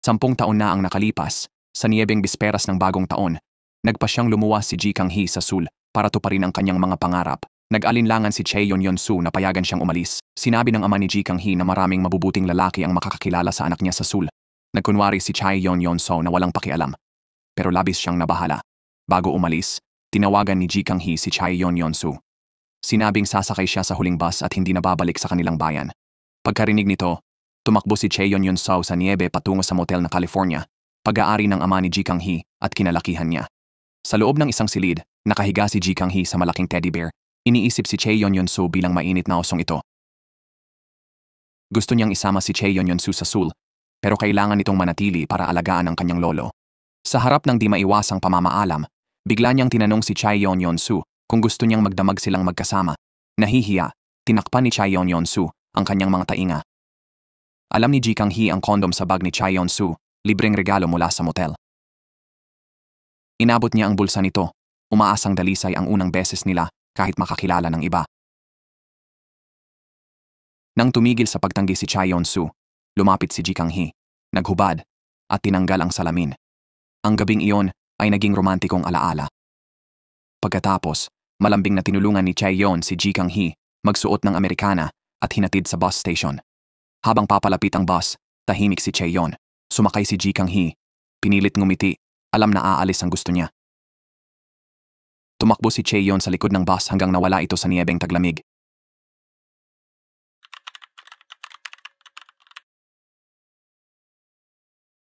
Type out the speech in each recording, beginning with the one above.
10 taon na ang nakalipas, sa niyebeng bisperas ng bagong taon, nagpa siyang lumuwas si Ji Kang-hee sa Seoul para tuparin ang kanyang mga pangarap. Nag-alinlangan si Chae Yeon-soo na payagan siyang umalis. Sinabi ng ama ni Ji Kang-hee na maraming mabubuting lalaki ang makakakilala sa anak niya sa Seoul. Nagkunwari si Chae Yeon-soo na walang pakialam. Pero labis siyang nabahala. Bago umalis, tinawagan ni Ji Kang-hee si Chae Yeon-soo. Sinabing sasakay siya sa huling bus at hindi na babalik sa kanilang bayan. Pagkarinig nito, tumakbo si Chae Yeon-soo sa niebe patungo sa motel na California, pag-aari ng ama ni Ji Kang-hee at kinalakihan niya. Sa loob ng isang silid, nakahiga si Ji Kang-hee sa malaking teddy bear. Iniisip si Chae Yeon-soo bilang mainit na osong ito. Gusto niyang isama si Chae Yeon-soo sa Seoul, pero kailangan nitong manatili para alagaan ang kanyang lolo. Sa harap ng di maiwasang pamamaalam, bigla niyang tinanong si Chae Yeon-soo kung gusto niyang magdamag silang magkasama. Nahihiya, tinakpan ni Chae Yeon-soo ang kanyang mga tainga. Alam ni Ji Kang-hee ang kondom sa bag ni Chae Yeon-soo, libreng regalo mula sa motel. Inabot niya ang bulsa nito, umaasang dalisay ang unang beses nila kahit makakilala ng iba. Nang tumigil sa pagtanggi si Chae Yeon-soo, lumapit si Ji Kang-hee, naghubad, at tinanggal ang salamin. Ang gabing iyon ay naging romantikong alaala. Pagkatapos, malambing na tinulungan ni Chae Yeon si Ji Kang-hee magsuot ng Amerikana at hinatid sa bus station. Habang papalapit ang bus, tahimik si Chae Yeon. Sumakay si Ji Kang-hee, pinilit ngumiti, alam na aalis ang gusto niya. Tumakbo si Chae Yeon sa likod ng bus hanggang nawala ito sa niyebeng taglamig.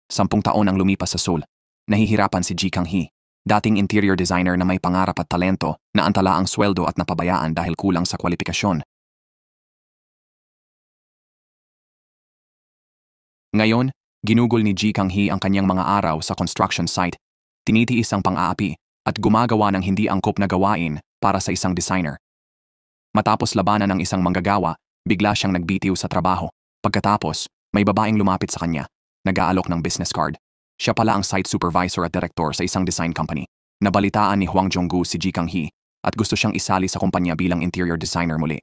Sampung taon ang lumipas sa Seoul. Nahihirapan si Ji Kang-hee, dating interior designer na may pangarap at talento, na antala ang sweldo at napabayaan dahil kulang sa kwalifikasyon. Ngayon, ginugol ni Ji Kang-hee ang kanyang mga araw sa construction site, tinitiis ang pang-aapi, at gumagawa ng hindi angkop na gawain para sa isang designer. Matapos labanan ng isang manggagawa, bigla siyang nagbitiw sa trabaho. Pagkatapos, may babaeng lumapit sa kanya, nag-aalok ng business card. Siya pala ang site supervisor at director sa isang design company. Nabalitaan ni Hwang Jong-gu si Ji Kang-hee at gusto siyang isali sa kumpanya bilang interior designer muli.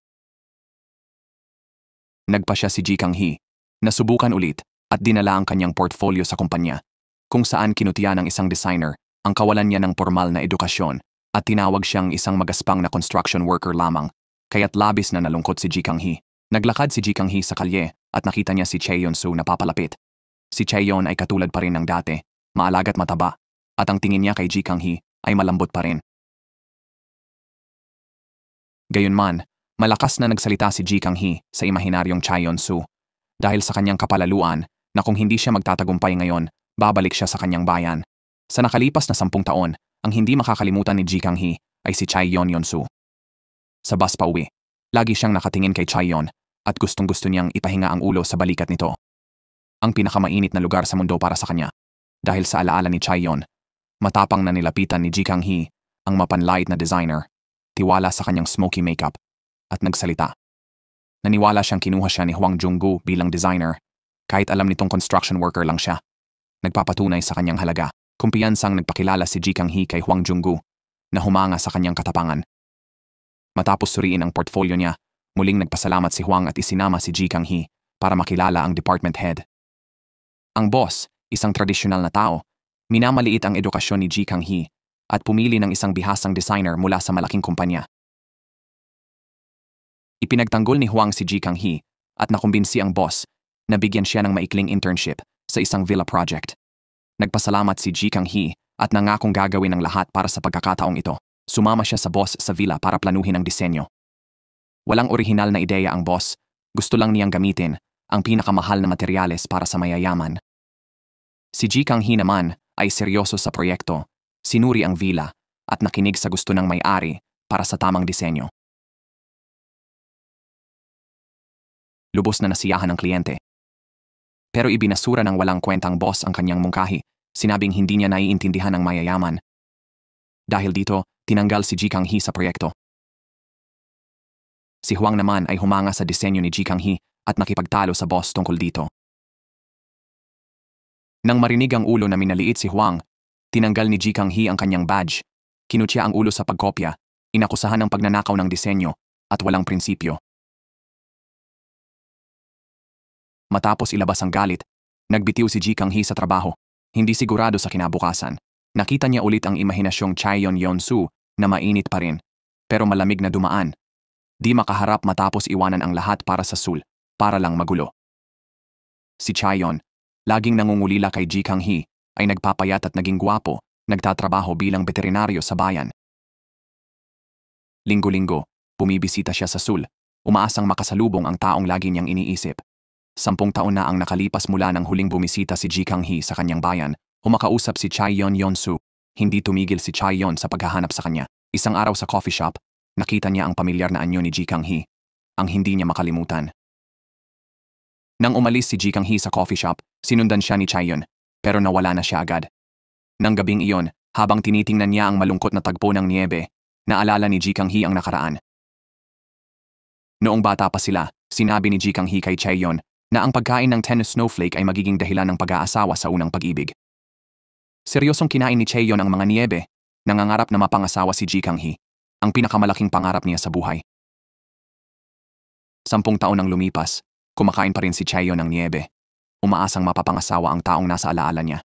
Nagpa siya si Ji Kang-hee, nasubukan ulit at dinala ang kanyang portfolio sa kumpanya, kung saan kinutiya ng isang designer ang kawalan niya ng formal na edukasyon at tinawag siyang isang magaspang na construction worker lamang, kaya't labis na nalungkot si Ji Kang-hee. Naglakad si Ji Kang-hee sa kalye at nakita niya si Chae Yeon-soo na papalapit. Si Chae Yeon ay katulad pa rin ng dati, maalagat mataba, at ang tingin niya kay Ji Kang-hee ay malambot pa rin. Gayunman, malakas na nagsalita si Ji Kang-hee sa imahinaryong Chae Yeon-soo dahil sa kanyang kapalaluan na kung hindi siya magtatagumpay ngayon, babalik siya sa kanyang bayan. Sa nakalipas na 10 taon, ang hindi makakalimutan ni Ji Kang-hee ay si Chae Yeon-soo. Sa bus pauwi, lagi siyang nakatingin kay Chae Yeon at gustong-gusto niyang ipahinga ang ulo sa balikat nito. Ang pinakamainit na lugar sa mundo para sa kanya. Dahil sa alaala ni Chae Yeon, matapang na nilapitan ni Ji Kang-hee ang mapanlait na designer, tiwala sa kanyang smoky makeup, at nagsalita. Naniwala siyang kinuha siya ni Hwang Jong-gu bilang designer, kahit alam nitong construction worker lang siya. Nagpapatunay sa kanyang halaga. Kumpiyansang nagpakilala si Ji Kang-hee kay Hwang Jong-gu na humanga sa kanyang katapangan. Matapos suriin ang portfolio niya, muling nagpasalamat si Hwang at isinama si Ji Kang-hee para makilala ang department head. Ang boss, isang tradisyonal na tao, minamaliit ang edukasyon ni Ji Kang-hee at pumili ng isang bihasang designer mula sa malaking kumpanya. Ipinagtanggol ni Hwang si Ji Kang-hee at nakumbinsi ang boss na bigyan siya ng maikling internship sa isang villa project. Nagpasalamat si Ji Kang-hee at nangakong gagawin ang lahat para sa pagkakataong ito. Sumama siya sa boss sa villa para planuhin ang disenyo. Walang orihinal na ideya ang boss, gusto lang niyang gamitin ang pinakamahal na materyales para sa mayayaman. Si Ji Kang-hee naman ay seryoso sa proyekto, sinuri ang villa at nakinig sa gusto ng may-ari para sa tamang disenyo. Lubos na nasiyahan ng kliyente. Pero ibinasura ng walang kwentang boss ang kanyang mungkahi, sinabing hindi niya naiintindihan ang mayayaman. Dahil dito, tinanggal si Ji Kang-hee sa proyekto. Si Hwang naman ay humanga sa disenyo ni Ji Kang-hee at nakipagtalo sa boss tungkol dito. Nang marinig ang ulo na minaliit si Hwang, tinanggal ni Ji Kang-hee ang kanyang badge, kinutya ang ulo sa pagkopya, inakusahan ng pagnanakaw ng disenyo at walang prinsipyo. Matapos ilabas ang galit, Nagbitiw si Ji Kang-hee sa trabaho. Hindi sigurado sa kinabukasan. Nakita niya ulit ang imahinasyong Chaeyon Yeon-soo na mainit pa rin, pero malamig na dumaan. Di makaharap matapos iwanan ang lahat para sa Seoul, para lang magulo. Si Chaeyon, laging nangungulila kay Ji Kang-hee, ay nagpapayat at naging gwapo, nagtatrabaho bilang veterinaryo sa bayan. Linggo-linggo, bumibisita siya sa Seoul, umaasang makasalubong ang taong lagi niyang iniisip. 10 taon na ang nakalipas mula nang huling bumisita si Ji Kang-hee sa kanyang bayan, umakausap si Chaeyon Yeon-soo. Hindi tumigil si Chaeyon sa paghahanap sa kanya. Isang araw sa coffee shop, nakita niya ang pamilyar na anyo ni Ji Kang-hee, ang hindi niya makalimutan. Nang umalis si Ji Kang-hee sa coffee shop, sinundan siya ni Chaeyon, pero nawala na siya agad. Nang gabing iyon, habang tinitingnan niya ang malungkot na tagpo ng niebe, naalala ni Ji Kang-hee ang nakaraan. Noong bata pa sila, sinabi ni Ji Kang-hee kay Chaeyon na ang pagkain ng 10 snowflake ay magiging dahilan ng pag-aasawa sa unang pag-ibig. Seryosong kinain ni Chaeyon ang mga niebe, nangangarap na mapangasawa si Ji Kang-hee, ang pinakamalaking pangarap niya sa buhay. 10 taon nang lumipas, kumakain pa rin si Chaeyon ng niebe. Umaasang mapapangasawa ang taong nasa alaala niya.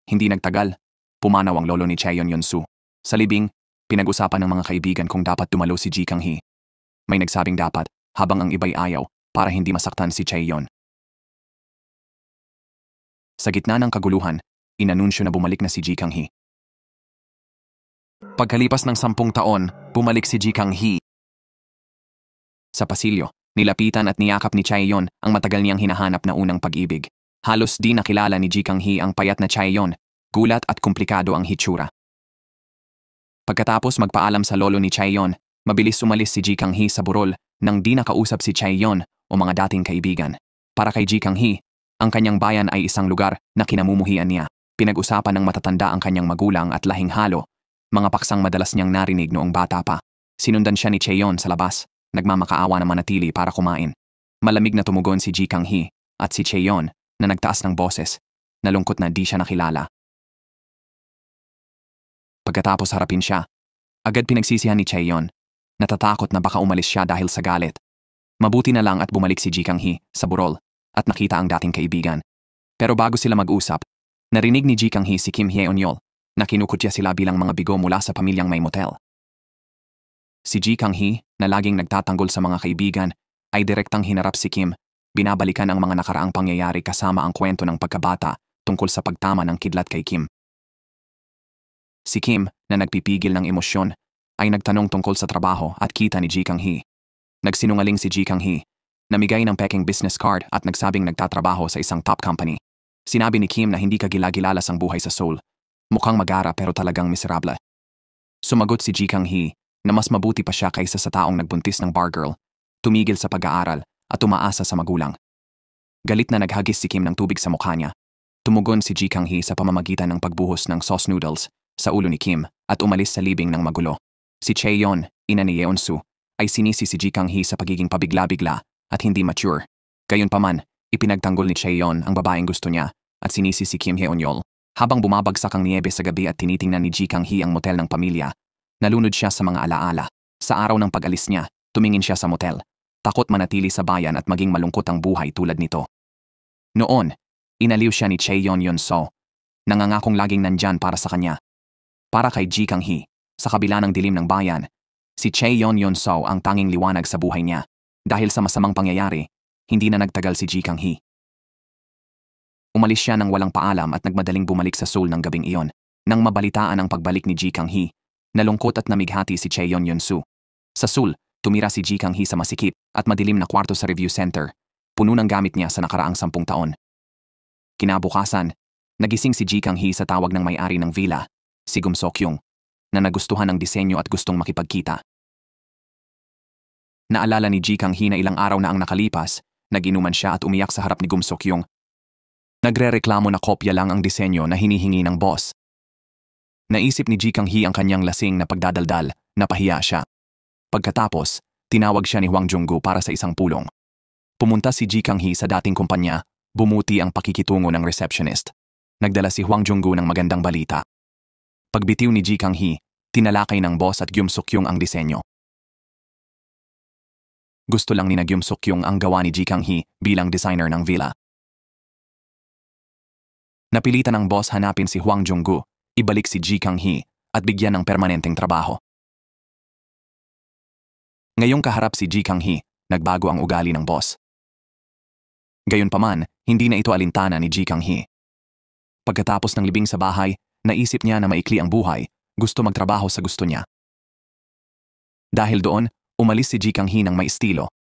Hindi nagtagal, pumanaw ang lolo ni Chaeyon Yeon-soo. Sa libing, pinag-usapan ng mga kaibigan kung dapat dumalo si Ji Kang-hee. May nagsabing dapat, habang ang iba'y ayaw, para hindi masaktan si Chaeyon. Sa gitna ng kaguluhan, inanunsyo na bumalik na si Ji Kang-hee. Pagkalipas ng 10 taon, bumalik si Ji Kang-hee. Sa pasilyo, nilapitan at niyakap ni Chaeyon ang matagal niyang hinahanap na unang pag-ibig. Halos di nakilala ni Ji Kang-hee ang payat na Chaeyon, gulat at komplikado ang hitsura. Pagkatapos magpaalam sa lolo ni Chaeyon, mabilis umalis si Ji Kang-hee sa burol nang di nakausap si Chaeyon o mga dating kaibigan. Para kay Ji Kang-hee, ang kanyang bayan ay isang lugar na kinamumuhian niya. Pinag-usapan ng matatanda ang kanyang magulang at lahing halo, mga paksang madalas niyang narinig noong bata pa. Sinundan siya ni Chaeyon sa labas, nagmamakaawa na manatili para kumain. Malamig na tumugon si Ji Kang-hee at si Chaeyon na nagtaas ng boses, nalungkot na di siya nakilala. Pagkatapos harapin siya, agad pinagsisihan ni Chaeyon. Natatakot na baka umalis siya dahil sa galit. Mabuti na lang at bumalik si Ji Kang-hee sa burol at nakita ang dating kaibigan. Pero bago sila mag-usap, narinig ni Ji Kang-hee si Kim Hye-eonyol na kinukutya sila bilang mga bigo mula sa pamilyang may motel. Si Ji Kang-hee, na laging nagtatanggol sa mga kaibigan, ay direktang hinarap si Kim, binabalikan ang mga nakaraang pangyayari kasama ang kwento ng pagkabata tungkol sa pagtama ng kidlat kay Kim. Si Kim, na nagpipigil ng emosyon, ay nagtanong tungkol sa trabaho at kita ni Ji Kang-hee. Nagsinungaling si Ji Kang-hee, namigay ng peking business card at nagsabing nagtatrabaho sa isang top company. Sinabi ni Kim na hindi kagila-gilalas ang buhay sa Seoul. Mukhang magara pero talagang miserable. Sumagot si Ji Kang-hee na mas mabuti pa siya kaysa sa taong nagbuntis ng bar girl, tumigil sa pag-aaral at umaasa sa magulang. Galit na naghagis si Kim ng tubig sa mukha niya. Tumugon si Ji Kang-hee sa pamamagitan ng pagbuhos ng sauce noodles sa ulo ni Kim at umalis sa libing ng magulo. Si Chaeyon, ina ni Yeon-soo, ay sinisi si Ji Kang-hee sa pagiging pabigla-bigla at hindi mature. Gayunpaman, ipinagtanggol ni Chaeyon ang babaeng gusto niya at sinisi si Kim Hye-eonyol. Habang bumabagsak ang niebe sa gabi at tinitingnan ni Ji Kang-hee ang motel ng pamilya, nalunod siya sa mga alaala. Sa araw ng pag-alis niya, tumingin siya sa motel. Takot manatili sa bayan at maging malungkot ang buhay tulad nito. Noon, inaliw siya ni Chaeyon Yeon-soo, nangangakong laging nandyan para sa kanya. Para kay Ji Kang-hee, sa kabila ng dilim ng bayan, si Chaeyon Yeon-soo ang tanging liwanag sa buhay niya. Dahil sa masamang pangyayari, hindi na nagtagal si Ji Kang-hee. Umalis siya nang walang paalam at nagmadaling bumalik sa Seoul ng gabing iyon. Nang mabalitaan ang pagbalik ni Ji Kang-hee, nalungkot at namighati si Chaeyon Yeon-soo. Sa Seoul, tumira si Ji Kang-hee sa masikip at madilim na kwarto sa review center, puno ng gamit niya sa nakaraang 10 taon. Kinabukasan, nagising si Ji Kang-hee sa tawag ng may-ari ng villa, si Gum Sok-yung, na nagustuhan ng disenyo at gustong makipagkita. Naalala ni Ji Kang-hee na ilang araw na ang nakalipas, nag-inuman siya at umiyak sa harap ni Gum Sok-yung. Nagrereklamo na kopya lang ang disenyo na hinihingi ng boss. Naisip ni Ji Kang-hee ang kanyang lasing na pagdadaldal, napahiya siya. Pagkatapos, tinawag siya ni Hwang Jung-gu para sa isang pulong. Pumunta si Ji Kang-hee sa dating kumpanya, bumuti ang pakikitungo ng receptionist. Nagdala si Hwang Jung-gu ng magandang balita. Pagbitiw ni Ji Kang-hee, tinalakay ng boss at Gum Sok-yung ang disenyo. Gusto lang ni Gum Sok-yung ang gawa ni Ji Kang-hee bilang designer ng villa. Napilitan ng boss hanapin si Huang Junggu, ibalik si Ji Kang-hee, at bigyan ng permanenteng trabaho. Ngayong kaharap si Ji Kang-hee, nagbago ang ugali ng boss. Gayunpaman, hindi na ito alintana ni Ji Kang-hee. Pagkatapos ng libing sa bahay, naisip niya na maikli ang buhay, gusto magtrabaho sa gusto niya. Dahil doon, umalis si Ji Kang-hee ng may estilo.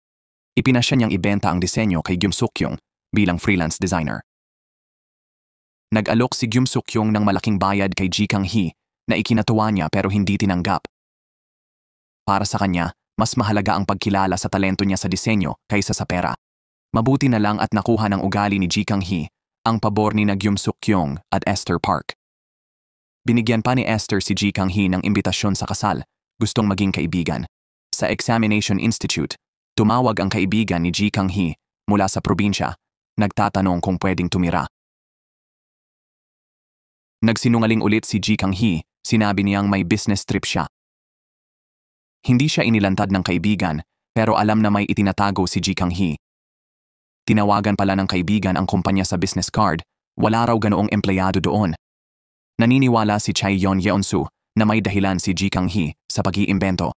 Ipinasya niyang ibenta ang disenyo kay Gyum Suk-kyung bilang freelance designer. Nag-alok si Gyum Suk-kyung ng malaking bayad kay Ji Kang-hee na ikinatuwa niya pero hindi tinanggap. Para sa kanya, mas mahalaga ang pagkilala sa talento niya sa disenyo kaysa sa pera. Mabuti na lang at nakuha ng ugali ni Ji Kang-hee ang pabor ni Gyum Suk-kyung at Esther Park. Binigyan pa ni Esther si Ji Kang-hee ng imbitasyon sa kasal, gustong maging kaibigan. Sa Examination Institute, tumawag ang kaibigan ni Ji Kang-hee mula sa probinsya, nagtatanong kung pwedeng tumira. Nagsinungaling ulit si Ji Kang-hee, sinabi niyang may business trip siya. Hindi siya inilantad ng kaibigan, pero alam na may itinatago si Ji Kang-hee. Tinawagan pala ng kaibigan ang kumpanya sa business card, wala raw ganoong empleyado doon. Naniniwala si Chaeyon Yeonsu na may dahilan si Ji Kang-hee sa pag-iimbento.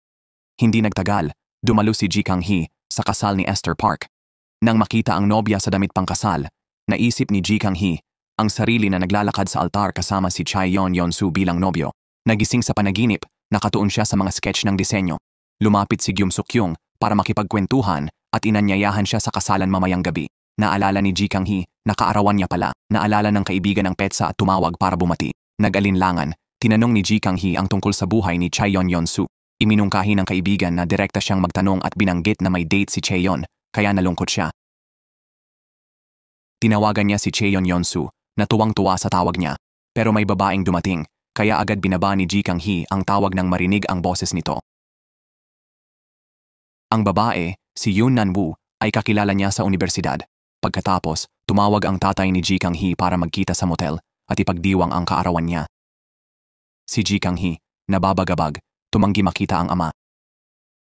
Hindi nagtagal, dumalo si Ji Kang-hee sa kasal ni Esther Park. Nang makita ang nobya sa damit pangkasal, naisip ni Ji Kang-hee ang sarili na naglalakad sa altar kasama si Chaeyon Yeonsu bilang nobyo. Nagising sa panaginip, nakatuon siya sa mga sketch ng disenyo. Lumapit si Gyum Suk-kyung para makipagkwentuhan at inanyayahan siya sa kasalan mamayang gabi. Naalala ni Ji Kang-hee na kaarawan niya pala, naalala ng kaibigan ng petsa at tumawag para bumati. Nag-alinlangan, tinanong ni Ji Kang-hee ang tungkol sa buhay ni Chaeyon Yeonsu. Iminungkahi ng kaibigan na direkta siyang magtanong at binanggit na may date si Chaeyon, kaya nalungkot siya. Tinawagan niya si Chaeyon Yeonsu na tuwang-tuwa sa tawag niya, pero may babaeng dumating, kaya agad binaba ni Ji Kang-hee ang tawag nang marinig ang boses nito. Ang babae, si Yoon Nan-woo, ay kakilala niya sa universidad. Pagkatapos, tumawag ang tatay ni Ji Kang-hee para magkita sa motel at ipagdiwang ang kaarawan niya. Si Ji Kang-hee, nababagabag, tumanggi makita ang ama.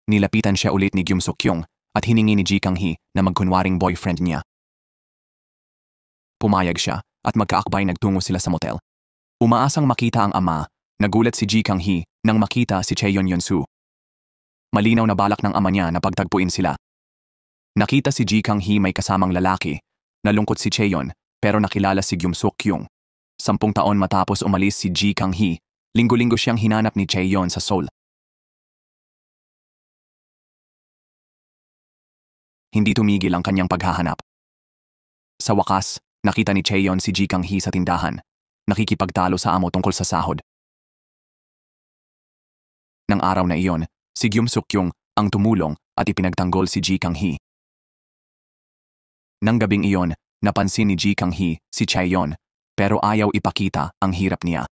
Nilapitan siya ulit ni Gyum Suk-kyung at hiningi ni Ji Kang-hee na magkunwaring boyfriend niya. Pumayag siya at magkaakbay nagtungo sila sa motel. Umaasang makita ang ama, nagulat si Ji Kang-hee nang makita si Chaeyon Yeonsu. Malinaw na balak ng ama niya na pagtagpuin sila. Nakita si Ji Kang-hee may kasamang lalaki, nalungkot si Chaeyon pero nakilala si Gyum Suk-kyung. 10 taon matapos umalis si Ji Kang-hee, linggo-linggo siyang hinanap ni Chaeyon sa Seoul. Hindi tumigil ang kanyang paghahanap. Sa wakas, nakita ni Chaeyon si Ji Kang-hee sa tindahan, nakikipagtalo sa amo tungkol sa sahod. Nang araw na iyon, si Gyum Suk-kyung ang tumulong at ipinagtanggol si Ji Kang-hee. Nang gabing iyon, napansin ni Ji Kang-hee si Chaeyon, pero ayaw ipakita ang hirap niya.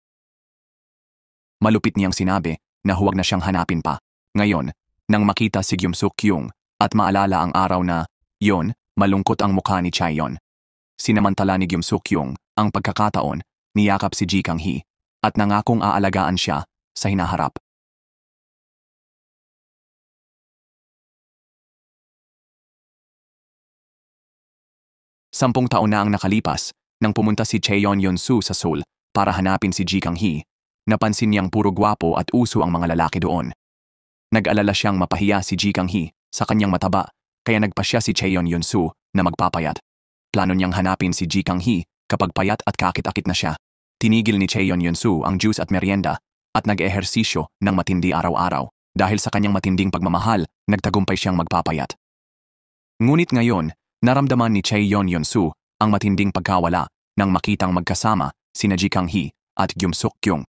Malupit niyang sinabi na huwag na siyang hanapin pa. Ngayon, nang makita si Gyum Suk-kyung at maalala ang araw na, yon, malungkot ang mukha ni Chaeyon. Sinamantala ni Gyum Suk-kyung ang pagkakataon, niyakap si Ji Kang-hee at nangakong aalagaan siya sa hinaharap. Sampung taon na ang nakalipas nang pumunta si Chaeyon Yeonsu sa Seoul para hanapin si Ji Kang-hee. Napansin niyang puro gwapo at uso ang mga lalaki doon. Nag-alala siyang mapahiya si Ji Kang-hee sa kanyang mataba, kaya nagpasya si Chaeyon Yeonsu na magpapayat. Plano niyang hanapin si Ji Kang-hee kapag payat at kakit-akit na siya. Tinigil ni Chaeyon Yeonsu ang juice at merienda at nag-ehersisyo ng matindi araw-araw. Dahil sa kanyang matinding pagmamahal, nagtagumpay siyang magpapayat. Ngunit ngayon, naramdaman ni Chaeyon Yeonsu ang matinding pagkawala nang makitang magkasama sina Ji Kang-hee at Gyum Suk-kyung.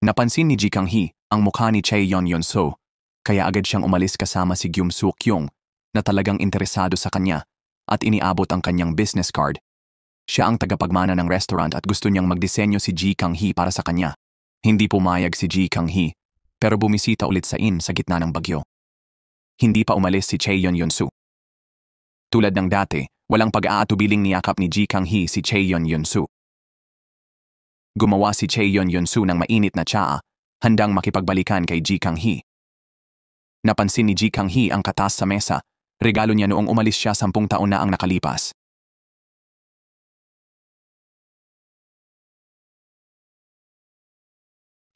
Napansin ni Ji Kang-hee ang mukha ni Chaeyon Yeonsu, kaya agad siyang umalis kasama si Gyum Suk-kyung na talagang interesado sa kanya at iniabot ang kanyang business card. Siya ang tagapagmana ng restaurant at gusto niyang magdisenyo si Ji Kang-hee para sa kanya. Hindi pumayag si Ji Kang-hee, pero bumisita ulit sa inn sa gitna ng bagyo. Hindi pa umalis si Chaeyon Yeonsu. Tulad ng dati, walang pag-aatubiling niyakap ni Ji Kang-hee si Chaeyon Yeonsu. Gumawa si Chaeyon Yeonsu ng mainit na tsaa, handang makipagbalikan kay Ji Kang-hee. Napansin ni Ji Kang-hee ang katas sa mesa, regalo niya noong umalis siya 10 taon na ang nakalipas.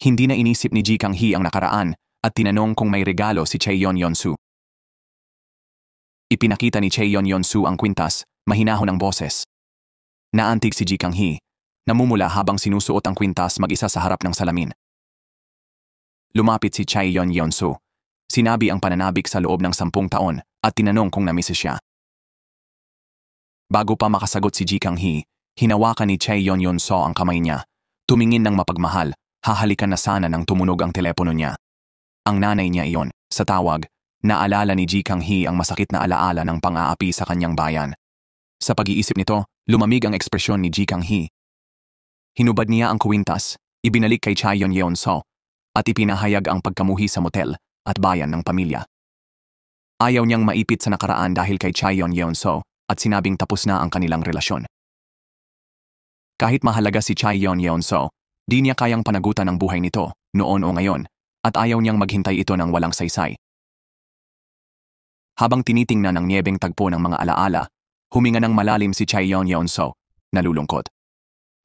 Hindi na inisip ni Ji Kang-hee ang nakaraan at tinanong kung may regalo si Chaeyeon Yeon-soo. Ipinakita ni Chaeyeon Yeon-soo ang kwintas, mahinahon ang boses. Naantig si Ji Kang-hee, namumula habang sinusuot ang kwintas mag-isa sa harap ng salamin. Lumapit si Chaeyeon Yeon-soo. Sinabi ang pananabik sa loob ng 10 taon at tinanong kung namiss siya. Bago pa makasagot si Ji Kang-hee, hinawakan ni Chaeyeon Yeon-soo ang kamay niya. Tumingin ng mapagmahal, hahalikan na sana nang tumunog ang telepono niya. Ang nanay niya iyon, sa tawag, naalala ni Ji Kang-hee ang masakit na alaala ng pang-aapi sa kanyang bayan. Sa pag-iisip nito, lumamig ang ekspresyon ni Ji Kang-hee. Hinubad niya ang kwintas, ibinalik kay Chaeyeon Yeon-soo, at ipinahayag ang pagkamuhi sa motel at bayan ng pamilya. Ayaw niyang maipit sa nakaraan dahil kay Chaeyeon Yeon-soo at sinabing tapos na ang kanilang relasyon. Kahit mahalaga si Chaeyeon Yeon-soo, di niya kayang panagutan ang buhay nito, noon o ngayon, at ayaw niyang maghintay ito ng walang saysay. Habang tinitingnan ang niyebeng tagpo ng mga alaala, huminga ng malalim si Chaeyeon Yeon-soo, nalulungkot.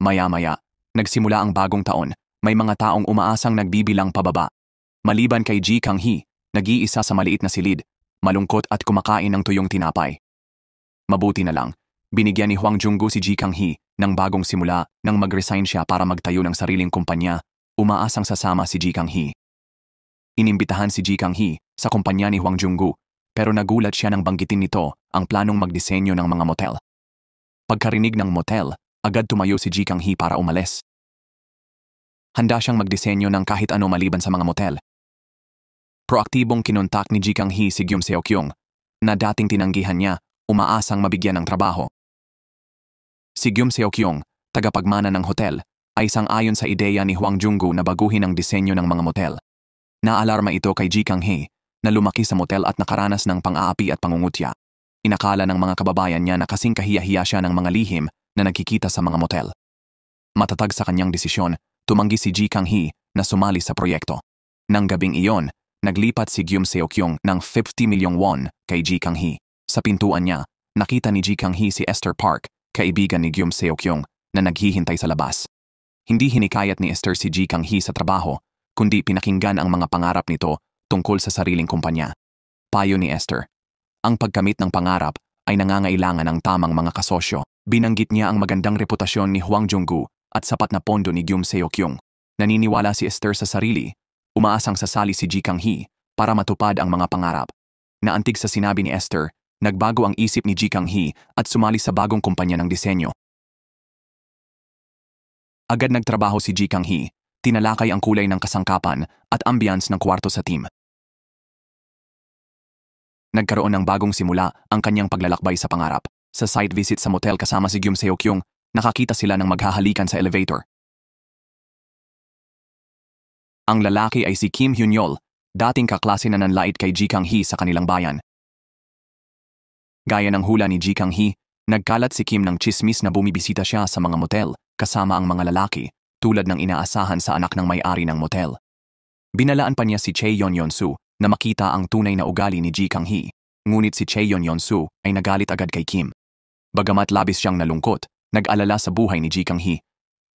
Maya-maya, nagsimula ang bagong taon, may mga taong umaasang nagbibilang pababa. Maliban kay Ji Kang-hee, nag-iisa sa maliit na silid, malungkot at kumakain ng tuyong tinapay. Mabuti na lang, binigyan ni Hwang Jung-gu si Ji Kang-hee ng bagong simula nang mag-resign siya para magtayo ng sariling kumpanya, umaasang sasama si Ji Kang-hee. Inimbitahan si Ji Kang-hee sa kumpanya ni Hwang Jung-gu, pero nagulat siya nang banggitin nito ang planong magdisenyo ng mga motel. Pagkarinig ng motel, agad tumayo si Ji Kang-hee para umalis. Handa siyang magdisenyo ng kahit ano maliban sa mga motel. Proaktibong kinontak ni Ji Kang-hee si Gyum Seo-kyung, na dating tinanggihan niya, umaasang mabigyan ng trabaho. Si Gyum Seo-kyung, tagapagmana ng hotel, ay sang-ayon sa ideya ni Hwang Jung-gu na baguhin ang disenyo ng mga motel. Naalarma ito kay Ji Kang-hee na lumaki sa motel at nakaranas ng pang-aapi at pangungutya. Inakala ng mga kababayan niya na kasing kahiya-hiya siya ng mga lihim na nagkikita sa mga motel. Matatag sa kanyang desisyon, tumanggi si Ji Kang-hee na sumali sa proyekto. Nang gabing iyon, naglipat si Gyum Seo-kyung ng 50 milyong won kay Ji Kang-hee. Sa pintuan niya, nakita ni Ji Kang-hee si Esther Park, kaibigan ni Gyum Seo-kyung, na naghihintay sa labas. Hindi hinikayat ni Esther si Ji Kang-hee sa trabaho, kundi pinakinggan ang mga pangarap nito tungkol sa sariling kumpanya. Payo ni Esther. Ang pagkamit ng pangarap ay nangangailangan ng tamang mga kasosyo. Binanggit niya ang magandang reputasyon ni Hwang Jung-gu at sapat na pondo ni Gyum Seo-kyung. Naniniwala si Esther sa sarili. Umaasang sasali si Ji Kang-hee para matupad ang mga pangarap. Naantig sa sinabi ni Esther, nagbago ang isip ni Ji Kang-hee at sumali sa bagong kumpanya ng disenyo. Agad nagtrabaho si Ji Kang-hee, tinalakay ang kulay ng kasangkapan at ambience ng kwarto sa team. Nagkaroon ng bagong simula ang kanyang paglalakbay sa pangarap. Sa site visit sa motel kasama si Gyum Seo-kyung, nakakita sila ng maghahalikan sa elevator. Ang lalaki ay si Kim Hyun-yeol, dating kaklase na nanlait kay Ji Kang-hee sa kanilang bayan. Gaya ng hula ni Ji Kang-hee, nagkalat si Kim ng chismis na bumibisita siya sa mga motel kasama ang mga lalaki, tulad ng inaasahan sa anak ng may-ari ng motel. Binalaan pa niya si Chaeyeon Yeon-soo na makita ang tunay na ugali ni Ji Kang-hee, ngunit si Chaeyeon Yeon-soo ay nagalit agad kay Kim. Bagamat labis siyang nalungkot, nag-alala sa buhay ni Ji Kang-hee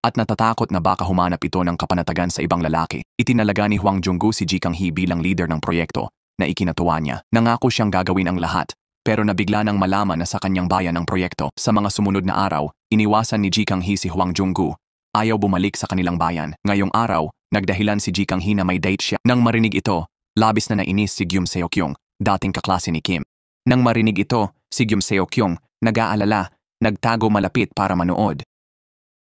at natatakot na baka humanap ito ng kapanatagan sa ibang lalaki. Itinalaga ni Hwang Jung-gu si Ji Kang-hee bilang leader ng proyekto na ikinatuwa niya. Nangako siyang gagawin ang lahat, pero nabigla nang malaman na sa kanyang bayan ang proyekto. Sa mga sumunod na araw, iniwasan ni Ji Kang-hee si Hwang Jung-gu. Ayaw bumalik sa kanilang bayan. Ngayong araw, nagdahilan si Ji Kang-hee na may date siya. Nang marinig ito, labis na nainis si Gyum Seo-kyung, dating kaklase ni Kim. Nang marinig ito, si Gyum Seo-kyung, nag-aalala, nagtago malapit para manood.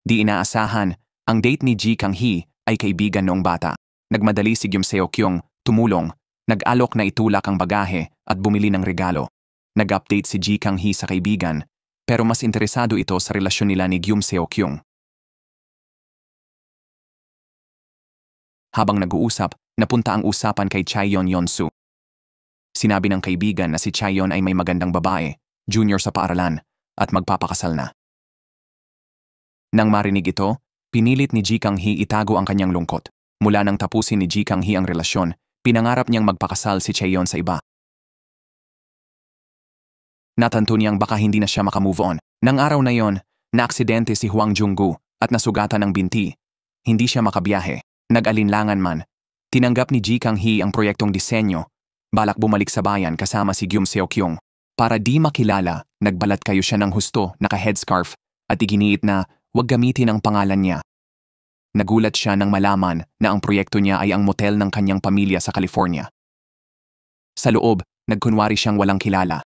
Di inaasahan, ang date ni Ji Kang-hee ay kaibigan noong bata. Nagmadali si Gyum Seo-kyung, tumulong, nag-alok na itulak ang bagahe at bumili ng regalo. Nag-update si Ji Kang-hee sa kaibigan, pero mas interesado ito sa relasyon nila ni Gyum Seo-kyung. Habang nag-uusap, napunta ang usapan kay Chaeyeon Yeon-soo. Sinabi ng kaibigan na si Chaeyeon ay may magandang babae, junior sa paaralan, at magpapakasal na. Nang marinig ito, pinilit ni Ji Kang-hee itago ang kanyang lungkot. Mula nang tapusin ni Ji Kang-hee ang relasyon, pinangarap niyang magpakasal si Chaeyeon sa iba. Natanto niyang baka hindi na siya makamove on. Nang araw na yon, naaksidente si Hwang Jung-gu at nasugatan ng binti. Hindi siya makabiyahe. Nag-alinlangan man, tinanggap ni Ji Kang-hee ang proyektong disenyo, balak bumalik sa bayan kasama si Gyum Seo-kyung. Para di makilala, nagbalat kayo siya ng husto, naka-headscarf, at iginiit na huwag gamitin ang pangalan niya. Nagulat siya nang malaman na ang proyekto niya ay ang motel ng kanyang pamilya sa California. Sa loob, nagkunwari siyang walang kilala.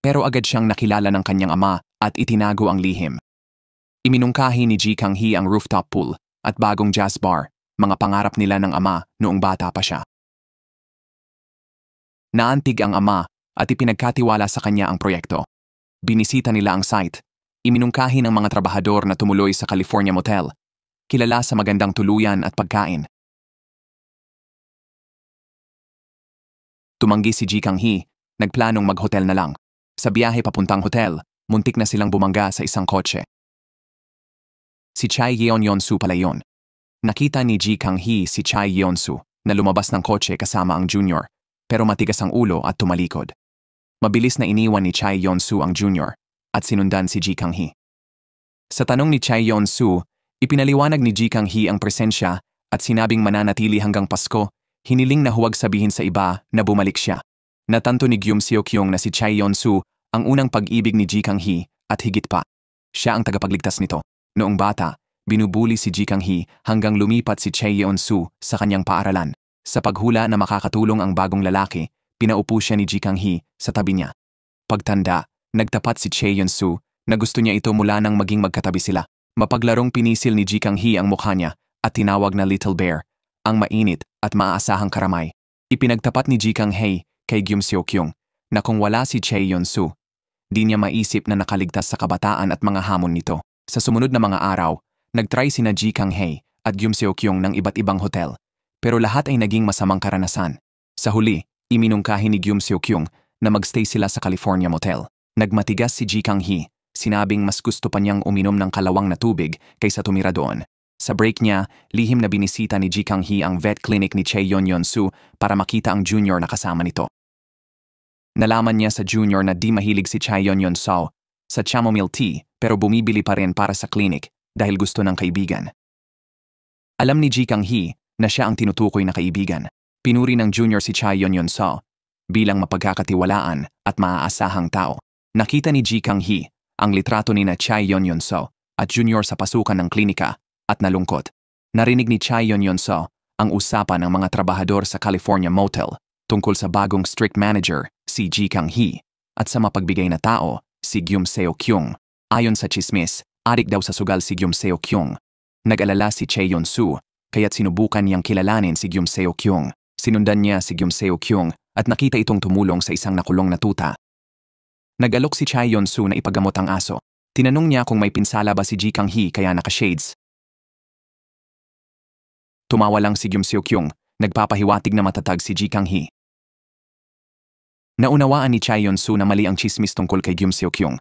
Pero agad siyang nakilala ng kanyang ama at itinago ang lihim. Iminungkahi ni Ji Kang-hee ang rooftop pool at bagong jazz bar, mga pangarap nila ng ama noong bata pa siya. Naantig ang ama at ipinagkatiwala sa kanya ang proyekto. Binisita nila ang site, iminungkahi ng mga trabahador na tumuloy sa California Motel, kilala sa magandang tuluyan at pagkain. Tumanggi si Ji Kang-hee, nagplanong mag-hotel na lang. Sa biyahe papuntang hotel, muntik na silang bumangga sa isang kotse. Si Chai Yeon-su pala yun. Nakita ni Ji Kang-hee si Chai Yeon-su na lumabas ng kotse kasama ang junior, pero matigas ang ulo at tumalikod. Mabilis na iniwan ni Chai Yeon-su ang junior at sinundan si Ji Kang-hee. Sa tanong ni Chai Yeon-su, ipinaliwanag ni Ji Kang-hee ang presensya at sinabing mananatili hanggang Pasko, hiniling na huwag sabihin sa iba na bumalik siya. Natanto ni Gyum Seo-kyung na si Chai Yeon-su ang unang pag-ibig ni Ji Kang-hee at higit pa, siya ang tagapagligtas nito. Noong bata, binubuli si Ji Kang-hee hanggang lumipat si Chai Yeon-su sa kanyang paaralan. Sa paghula na makakatulong ang bagong lalaki, pinaupo siya ni Ji Kang-hee sa tabi niya. Pagtanda, nagtapat si Chai Yeon-su na gusto niya ito mula nang maging magkatabi sila. Mapaglarong pinisil ni Ji Kang-hee ang mukha niya at tinawag na Little Bear, ang mainit at maaasahang karamay. Ipinagtapat ni Ji Kang-hee kay Gyum Seo-kyung na kung wala si Chai Yeon-su, di niya maisip na nakaligtas sa kabataan at mga hamon nito. Sa sumunod na mga araw, nagtry sina Ji Kang-hee at Gyum Seo-kyung ng iba't ibang hotel, pero lahat ay naging masamang karanasan. Sa huli, iminungkahi ni Gyum Seo-kyung na magstay sila sa California Motel. Nagmatigas si Ji Kang-hee, sinabing mas gusto pa niyang uminom ng kalawang na tubig kaysa tumira doon. Sa break niya, lihim na binisita ni Ji Kang-hee ang vet clinic ni Chai Yeon-su para makita ang junior na kasama nito. Nalaman niya sa junior na di mahilig si Chai Yeon-su sa chamomile tea pero bumibili pa rin para sa clinic dahil gusto ng kaibigan. Alam ni Ji Kang-hee na siya ang tinutukoy na kaibigan. Pinuri ng junior si Chai Yeon-su bilang mapagkakatiwalaan at maaasahang tao. Nakita ni Ji Kang-hee ang litrato ni na Chai Yeon-su at junior sa pasukan ng klinika at nalungkot. Narinig ni Chai Yeon-su ang usapan ng mga trabahador sa California Motel tungkol sa bagong strict manager, si Ji Kang-hee, at sa mapagbigay na tao, si Gyum Seo-kyung. Ayon sa chismis, adik daw sa sugal si Gyum Seo-kyung. Nag-alala si Chai Yeon-su, kaya't sinubukan niyang kilalanin si Gyum Seo-kyung. Sinundan niya si Gyum Seo-kyung at nakita itong tumulong sa isang nakulong na tuta. Nag-alok si Chai Yeon-su na ipagamot ang aso. Tinanong niya kung may pinsala ba si Ji Kang-hee kaya naka-shades. Tumawa lang si Gyum Seo-kyung, nagpapahiwatig na matatag si Ji Kang-hee. Naunawaan ni Chai Yeon-su na mali ang chismis tungkol kay Gyum Seo-kyung.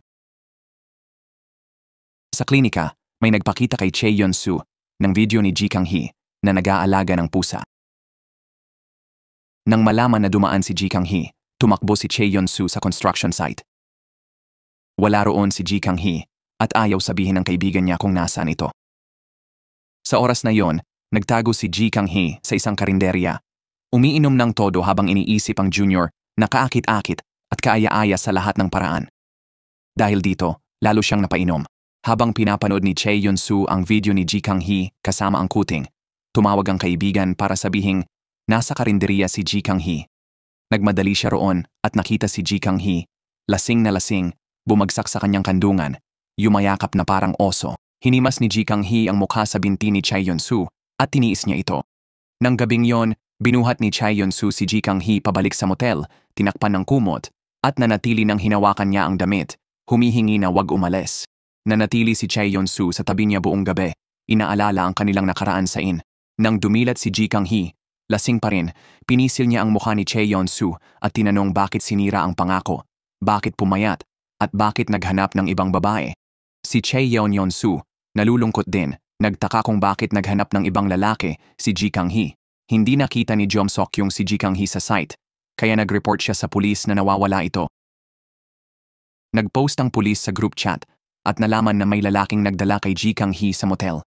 Sa klinika, may nagpakita kay Chai Yeon-su ng video ni Ji Kang-hee na nag-aalaga ng pusa. Nang malaman na dumaan si Ji Kang-hee, tumakbo si Chai Yeon-su sa construction site. Wala roon si Ji Kang-hee at ayaw sabihin ng kaibigan niya kung nasaan ito. Sa oras na yon, nagtago si Ji Kang-hee sa isang karinderya. Umiinom ng todo habang iniisip ang junior na kaakit-akit at kaaya-aya sa lahat ng paraan. Dahil dito, lalo siyang napainom. Habang pinapanood ni Chai Yeon-su ang video ni Ji Kang-hee kasama ang kuting, tumawag ang kaibigan para sabihing nasa karinderya si Ji Kang-hee. Nagmadali siya roon at nakita si Ji Kang-hee, lasing na lasing, bumagsak sa kanyang kandungan, yumayakap na parang oso. Hinimas ni Ji Kang-hee ang mukha sa binti ni Chai Yeon-su at tiniis niya ito. Nang gabing yon, binuhat ni Chai Yeon-su si Ji Kang-hee pabalik sa motel, tinakpan ng kumot, at nanatili nang hinawakan niya ang damit, humihingi na wag umalis. Nanatili si Chai Yeon-su sa tabi niya buong gabi, inaalala ang kanilang nakaraan sa inn. Nang dumilat si Ji Kang-hee, lasing pa rin, pinisil niya ang mukha ni Chai Yeon-su at tinanong bakit sinira ang pangako, bakit pumayat, at bakit naghanap ng ibang babae. Si Chai Yeon-su, nalulungkot din, nagtaka kung bakit naghanap ng ibang lalaki si Ji Kang-hee. Hindi nakita ni Jom Sok-yung si Ji Kang-hee sa site, kaya nag-report siya sa pulis na nawawala ito. Nag-post ang pulis sa group chat at nalaman na may lalaking nagdala kay Ji Kang-hee sa motel.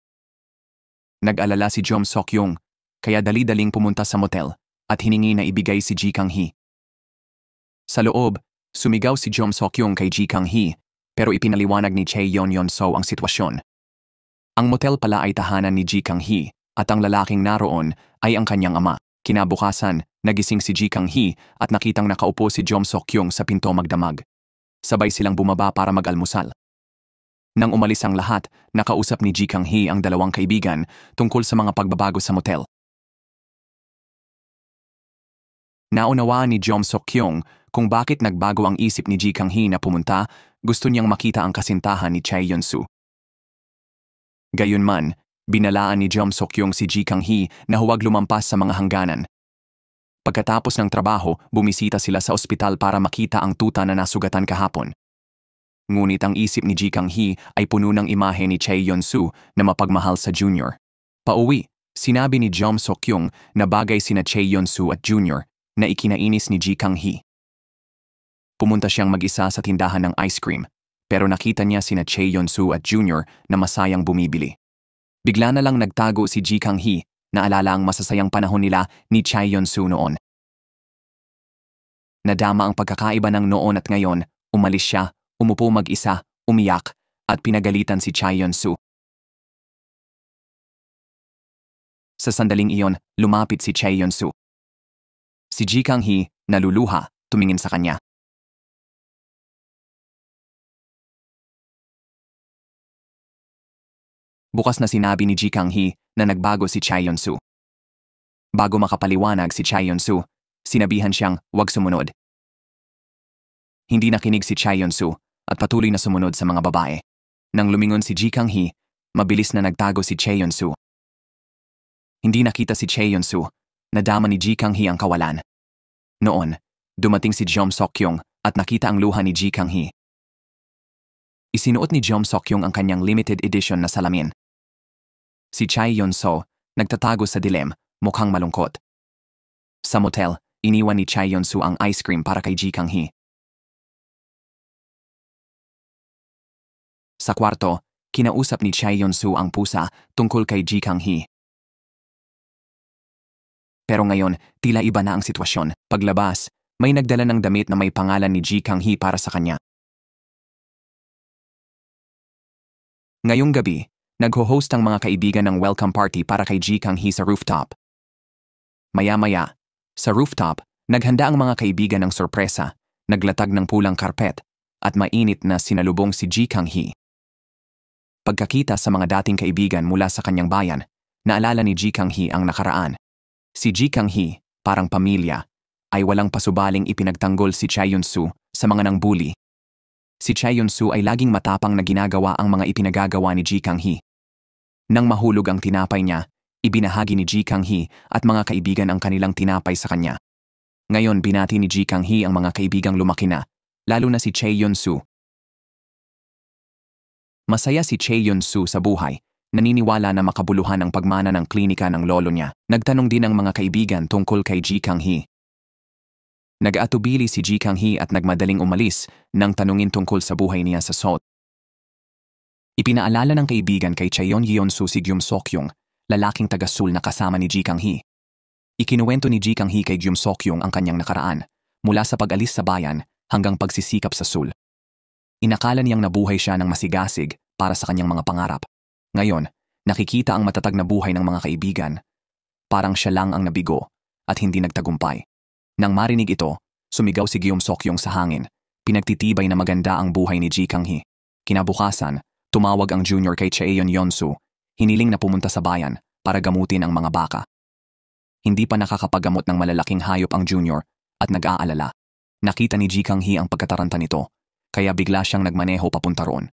Nag-alala si Jom Sok-yung, kaya dali-daling pumunta sa motel at hiningi na ibigay si Ji Kang-hee. Sa loob, sumigaw si Jom Sok-yung kay Ji Kang-hee pero ipinaliwanag ni Chae Yeon-so ang sitwasyon. Ang motel pala ay tahanan ni Ji Kang-hee at ang lalaking naroon ay ang kanyang ama. Kinabukasan, nagising si Ji Kang-hee at nakitang nakaupo si Jom Sok-yung sa pinto magdamag. Sabay silang bumaba para mag-almusal. Nang umalis ang lahat, nakausap ni Ji Kang-hee ang dalawang kaibigan tungkol sa mga pagbabago sa motel. Naunawaan ni Jom Sok-yung kung bakit nagbago ang isip ni Ji Kang-hee na pumunta, gusto niyang makita ang kasintahan ni Chae Yeon-soo. Gayunman, binalaan ni Jom Sok-yung si Ji Kang-hee na huwag lumampas sa mga hangganan. Pagkatapos ng trabaho, bumisita sila sa ospital para makita ang tuta na nasugatan kahapon. Ngunit ang isip ni Ji Kang-hee ay puno ng imahe ni Chae Yeon-soo na mapagmahal sa Junior. Pauwi, sinabi ni Jom Sok-yung na bagay sina Chae Yeon-soo at Junior na ikinainis ni Ji Kang-hee. Pumunta siyang mag-isa sa tindahan ng ice cream, pero nakita niya sina Chae Yeon-soo at Junior na masayang bumibili. Bigla na lang nagtago si Ji Kang-hee, naalala ang masasayang panahon nila ni Chae Yeon-soo noon. Nadama ang pagkakaiba ng noon at ngayon, umalis siya, umupo mag-isa, umiyak, at pinagalitan si Chae Yeon-soo. Sa sandaling iyon, lumapit si Chae Yeon-soo. Si Ji Kang-hee, naluluha, tumingin sa kanya. Bukas na sinabi ni Ji Kang-hee na nagbago si Chae Yeon-soo. Bago makapaliwanag si Chae Yeon-soo, sinabihan siyang huwag sumunod. Hindi nakinig si Chae Yeon-soo at patuloy na sumunod sa mga babae. Nang lumingon si Ji Kang-hee, mabilis na nagtago si Chae Yeon-soo. Hindi nakita si Chae Yeon-soo, nadama ni Ji Kang-hee ang kawalan. Noon, dumating si Jom Sok-yung at nakita ang luha ni Ji Kang-hee. Isinuot ni Jom Sok-yung ang kanyang limited edition na salamin. Si Chae Yeon-soo, nagtatago sa dilim, mukhang malungkot. Sa motel, iniwan ni Chae Yeon-soo ang ice cream para kay Ji Kang-hee. Sa kwarto, kinausap ni Chae Yeon-soo ang pusa tungkol kay Ji Kang-hee. Pero ngayon, tila iba na ang sitwasyon. Paglabas, may nagdala ng damit na may pangalan ni Ji Kang-hee para sa kanya. Ngayong gabi, nagho-host ang mga kaibigan ng welcome party para kay Ji Kang-hee sa rooftop. Maya-maya, sa rooftop, naghanda ang mga kaibigan ng sorpresa, naglatag ng pulang karpet, at mainit na sinalubong si Ji Kang-hee. Pagkakita sa mga dating kaibigan mula sa kanyang bayan, naalala ni Ji Kang-hee ang nakaraan. Si Ji Kang-hee, parang pamilya, ay walang pasubaling ipinagtanggol si Chae Yeon-soo sa mga nangbuli. Si Chae Yeon-soo ay laging matapang na ginagawa ang mga ipinagagawa ni Ji Kang-hee. Nang mahulog ang tinapay niya, ibinahagi ni Ji Kang-hee at mga kaibigan ang kanilang tinapay sa kanya. Ngayon binati ni Ji Kang-hee ang mga kaibigang lumaki na, lalo na si Chae Yeon-soo. Masaya si Chae Yeon-soo sa buhay, naniniwala na makabuluhan ang pagmana ng klinika ng lolo niya. Nagtanong din ang mga kaibigan tungkol kay Ji Kang-hee. Nag-aatubili si Ji Kang-hee at nagmadaling umalis nang tanungin tungkol sa buhay niya sa Seoul. Ipinaalala ng kaibigan kay Chae Yeon-soo si Gyum Sok-yung, lalaking taga-Seoul na kasama ni Ji Kang-hee. Ikinuwento ni Ji Kang-hee kay Gyum Sok-yung ang kanyang nakaraan, mula sa pag-alis sa bayan hanggang pagsisikap sa Seoul. Inakala niyang nabuhay siya ng masigasig para sa kanyang mga pangarap. Ngayon, nakikita ang matatag na buhay ng mga kaibigan. Parang siya lang ang nabigo at hindi nagtagumpay. Nang marinig ito, sumigaw si Gyum Sok-yung sa hangin. Pinagtitibay na maganda ang buhay ni Ji Kang-hee. Kinabukasan, tumawag ang Junior kay Chae Yeon-soo, hiniling na pumunta sa bayan para gamutin ang mga baka. Hindi pa nakakapaggamot ng malalaking hayop ang Junior at nag-aalala. Nakita ni Ji Kang-hee ang pagkataranta nito, kaya bigla siyang nagmaneho papunta roon.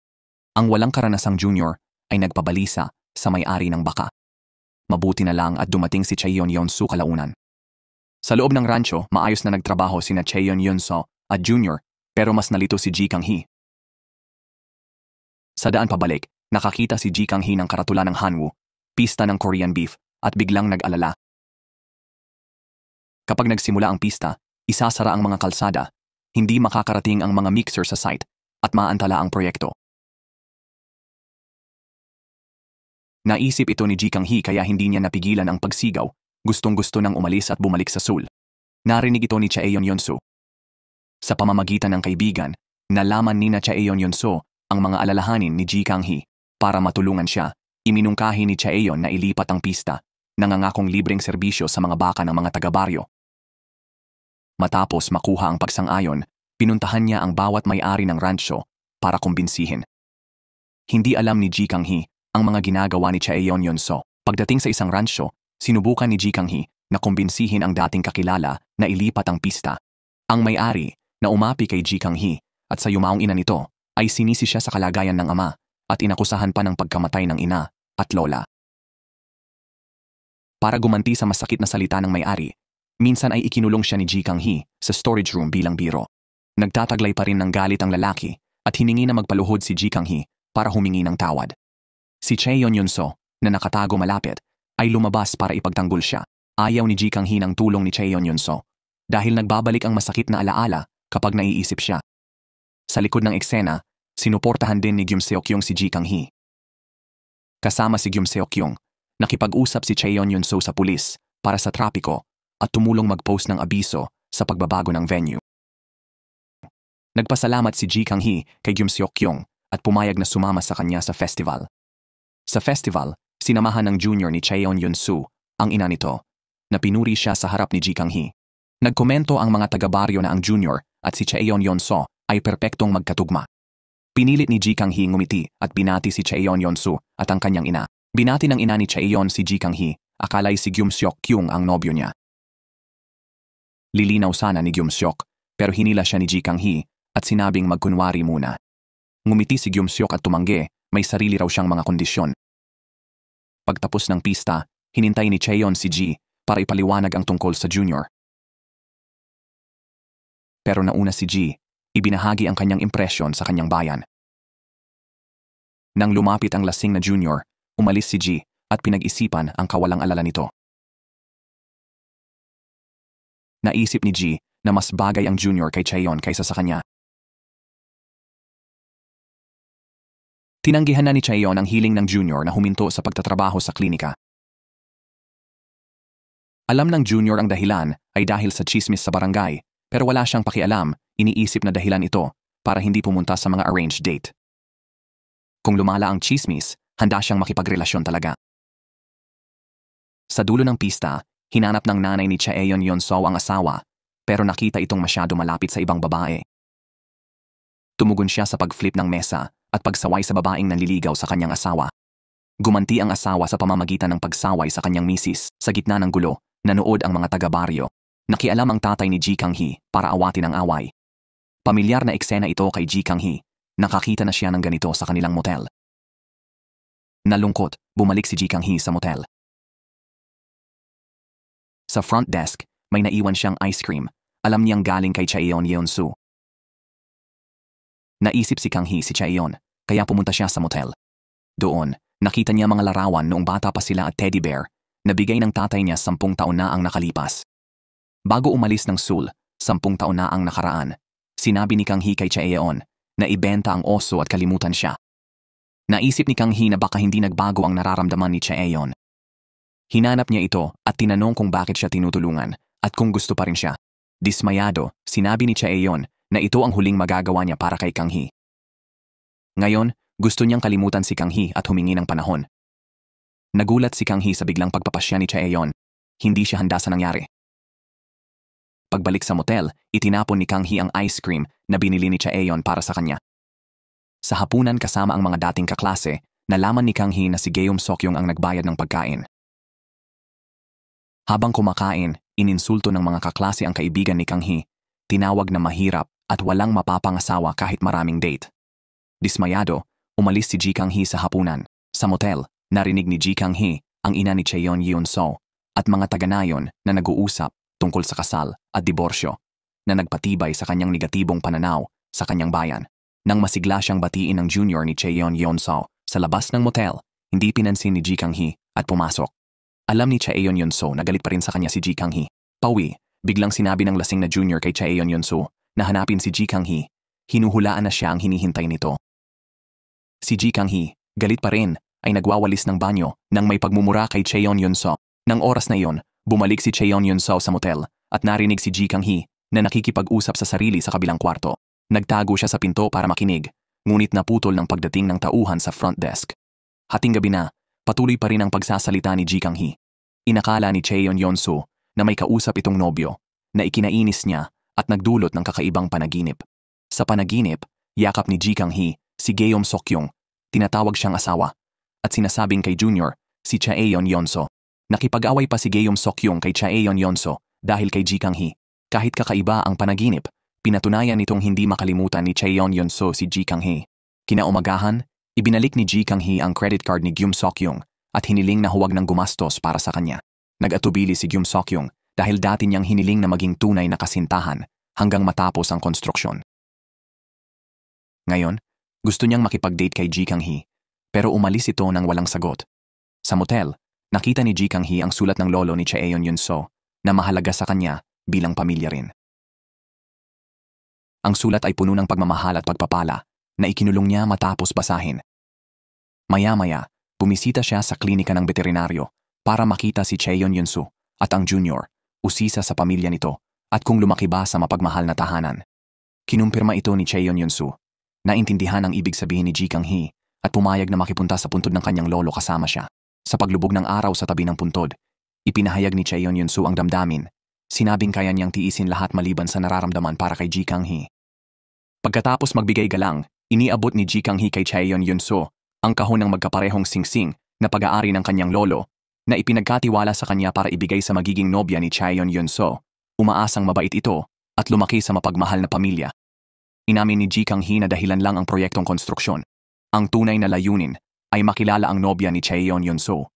Ang walang karanasang Junior ay nagpabalisa sa may-ari ng baka. Mabuti na lang at dumating si Chae Yeon-soo kalaunan. Sa loob ng rancho, maayos na nagtrabaho sina Chae Yeon-soo at Junior, pero mas nalito si Ji Kang-hee. Sa daan pabalik, nakakita si Ji Kang-hee ng karatula ng Hanwoo, pista ng Korean beef, at biglang nag-alala. Kapag nagsimula ang pista, isasara ang mga kalsada, hindi makakarating ang mga mixer sa site, at maantala ang proyekto. Naisip ito ni Ji Kang-hee kaya hindi niya napigilan ang pagsigaw. Gustong-gusto nang umalis at bumalik sa Seoul. Narinig ito ni Chaeyon Yonsu. Sa pamamagitan ng kaibigan, nalaman ni na Chaeyon Yonsu ang mga alalahanin ni Ji Kang-hee. Para matulungan siya, iminungkahi ni Chaeyon na ilipat ang pista, nangangakong libreng serbisyo sa mga baka ng mga taga-baryo. Matapos makuha ang pagsang-ayon, pinuntahan niya ang bawat may-ari ng rancho para kumbinsihin. Hindi alam ni Ji Kang-hee ang mga ginagawa ni Chaeyon Yonsu. Pagdating sa isang rancho, sinubukan ni Ji Kang-hee na kumbinsihin ang dating kakilala na ilipat ang pista. Ang may-ari na umapi kay Ji Kang-hee at sa yumaong ina nito ay sinisi siya sa kalagayan ng ama at inakusahan pa ng pagkamatay ng ina at lola. Para gumanti sa masakit na salita ng may-ari, minsan ay ikinulong siya ni Ji Kang-hee sa storage room bilang biro. Nagtataglay pa rin ng galit ang lalaki at hiningi na magpaluhod si Ji Kang-hee para humingi ng tawad. Si Chaeyon Yonsu, na nakatago malapit, ay lumabas para ipagtanggol siya. Ayaw ni Ji Kang-hee ng tulong ni Chaeyon Yonsu dahil nagbabalik ang masakit na alaala kapag naiisip siya. Sa likod ng eksena, sinuportahan din ni Gyum Seok-kyung si Ji Kang-hee. Kasama si Gyum Seok-kyung, nakipag-usap si Chaeyon Yonsu sa pulis para sa trapiko at tumulong mag-post ng abiso sa pagbabago ng venue. Nagpasalamat si Ji Kang-hee kay Gyum Seok-kyung at pumayag na sumama sa kanya sa festival. Sa festival, sinamahan ng junior ni Chaeyon Yonsu, ang ina nito, na pinuri siya sa harap ni Ji Kang-hee. Nagkomento ang mga taga-baryo na ang junior at si Chaeyon Yonsu ay perpektong magkatugma. Pinilit ni Ji Kang-hee ngumiti at binati si Chaeyon Yonsu at ang kanyang ina. Binati ng ina ni Chaeyon si Ji Kang-hee, akala'y si Gyum Seok-kyung ang nobyo niya. Lilinaw sana ni Gyum Seok, pero hinila siya ni Ji Kang-hee at sinabing magkunwari muna. Ngumiti si Gyum Seok at tumanggi, may sarili raw siyang mga kondisyon. Pagtapos ng pista, hinintay ni Chaeyon si Ji para ipaliwanag ang tungkol sa junior. Pero nauna si Ji, ibinahagi ang kanyang impresyon sa kanyang bayan. Nang lumapit ang lasing na junior, umalis si Ji at pinag-isipan ang kawalang-alala nito. Naisip ni Ji na mas bagay ang junior kay Chaeyon kaysa sa kanya. Tinanggihan na ni Chaeyon ang hiling ng junior na huminto sa pagtatrabaho sa klinika. Alam ng junior ang dahilan ay dahil sa chismis sa barangay, pero wala siyang pakialam, iniisip na dahilan ito para hindi pumunta sa mga arranged date. Kung lumala ang chismis, handa siyang makipagrelasyon talaga. Sa dulo ng pista, hinanap ng nanay ni Chaeyon Yonsu ang asawa, pero nakita itong masyado malapit sa ibang babae. Tumugon siya sa pag-flip ng mesa at pagsaway sa babaeng nanliligaw sa kanyang asawa. Gumanti ang asawa sa pamamagitan ng pagsaway sa kanyang misis. Sa gitna ng gulo, nanood ang mga taga-baryo. Nakialam ang tatay ni Ji Kang-hee para awatin ang away. Pamilyar na eksena ito kay Ji Kang-hee. Nakakita na siya ng ganito sa kanilang motel. Nalungkot, bumalik si Ji Kang-hee sa motel. Sa front desk, may naiwan siyang ice cream. Alam niyang galing kay Chaeyon Yonsu. Naisip si Kang-hee si Chaeyon, kaya pumunta siya sa motel. Doon, nakita niya mga larawan noong bata pa sila at teddy bear, na bigay ng tatay niya 10 taon na ang nakalipas. Bago umalis ng Seoul, 10 taon na ang nakaraan. Sinabi ni Kang-hee kay Chaeyon na ibenta ang oso at kalimutan siya. Naisip ni Kang-hee na baka hindi nagbago ang nararamdaman ni Chaeyon. Hinanap niya ito at tinanong kung bakit siya tinutulungan at kung gusto pa rin siya. Dismayado, sinabi ni Chaeyon na ito ang huling magagawa niya para kay Kang-hee. Ngayon, gusto niyang kalimutan si Kang-hee at humingi ng panahon. Nagulat si Kang-hee sa biglang pagpapasya ni Chaeyon. Hindi siya handa sa nangyari. Pagbalik sa motel, itinapon ni Kang-hee ang ice cream na binili ni Chaeyon para sa kanya. Sa hapunan kasama ang mga dating kaklase, nalaman ni Kang-hee na si Gyum Seok-kyung ang nagbayad ng pagkain. Habang kumakain, ininsulto ng mga kaklase ang kaibigan ni Kang-hee, tinawag na mahirap at walang mapapangasawa kahit maraming date. Dismayado, umalis si Ji Kang-hee sa hapunan. Sa motel, narinig ni Ji Kang-hee ang ina ni Chaeyon Yonsu at mga taga-nayon na nag-uusap tungkol sa kasal at diborsyo na nagpatibay sa kanyang negatibong pananaw sa kanyang bayan. Nang masigla siyang batiin ng junior ni Chaeyon Yonsu sa labas ng motel, hindi pinansin ni Ji Kang-hee at pumasok. Alam ni Chaeyon Yonsu na galit pa rin sa kanya si Ji Kang-hee. Pauwi, biglang sinabi ng lasing na junior kay Chaeyon Yonsu na hanapin si Ji Kang-hee. Hinuhulaan na siya ang hinihintay nito. Si Ji Kang-hee, galit pa rin ay nagwawalis ng banyo nang may pagmumura kay Cheon Yun-so. Nang oras na iyon, bumalik si Cheon Yun-so sa motel at narinig si Ji Kang-hee na nakikipag-usap sa sarili sa kabilang kwarto. Nagtago siya sa pinto para makinig, ngunit naputol ng pagdating ng tauhan sa front desk. Hating gabi na, patuloy pa rin ang pagsasalita ni Ji Kang-hee. Inakala ni Cheon Yun-so na may kausap itong nobyo, na ikinainis niya at nagdulot ng kakaibang panaginip. Sa panaginip, yakap ni Ji Kang-hee si Geom Sok-yung, tinatawag siyang asawa, at sinasabing kay Junior, si Chaeyon Yonso. Nakipag-away pa si Geom Sok-yung kay Chaeyon Yonso dahil kay Ji Kang-hee. Kahit kakaiba ang panaginip, pinatunayan nitong hindi makalimutan ni Cheon Yonso si Ji Kang-hee. Kinaumagahan, ibinalik ni Ji Kang-hee ang credit card ni Geom Sok-yung at hiniling na huwag nang gumastos para sa kanya. Nag-atubili si Geom Sok-yung dahil dati niyang hiniling na maging tunay na kasintahan hanggang matapos ang konstruksyon. Ngayon, gusto niyang makipag-date kay Ji Kang-hee, pero umalis ito nang walang sagot. Sa motel, nakita ni Ji Kang-hee ang sulat ng lolo ni Chaeyon Yun-so na mahalaga sa kanya bilang pamilya rin. Ang sulat ay puno ng pagmamahal at pagpapala na ikinulong niya matapos basahin. Maya-maya, bumisita siya sa klinika ng veterinaryo para makita si Cheon Yun-so at ang junior, usisa sa pamilya nito at kung lumaki ba sa mapagmahal na tahanan. Kinumpirma ito ni Cheon Yun-so. Naintindihan ang ibig sabihin ni Ji Kang-hee at pumayag na makipunta sa puntod ng kanyang lolo kasama siya. Sa paglubog ng araw sa tabi ng puntod, ipinahayag ni Cheon Yun-so ang damdamin. Sinabing kaya niyang tiisin lahat maliban sa nararamdaman para kay Ji Kang-hee. Pagkatapos magbigay galang, iniabot ni Ji Kang-hee kay Cheon Yun-so ang kahon ng magkaparehong singsing na pag-aari ng kanyang lolo na ipinagkatiwala sa kanya para ibigay sa magiging nobya ni Cheon Yun-so. Umaasang mabait ito at lumaki sa mapagmahal na pamilya. Inamin ni Ji Kang-hee na dahilan lang ang proyektong konstruksyon. Ang tunay na layunin ay makilala ang nobya ni Cheon Yun-so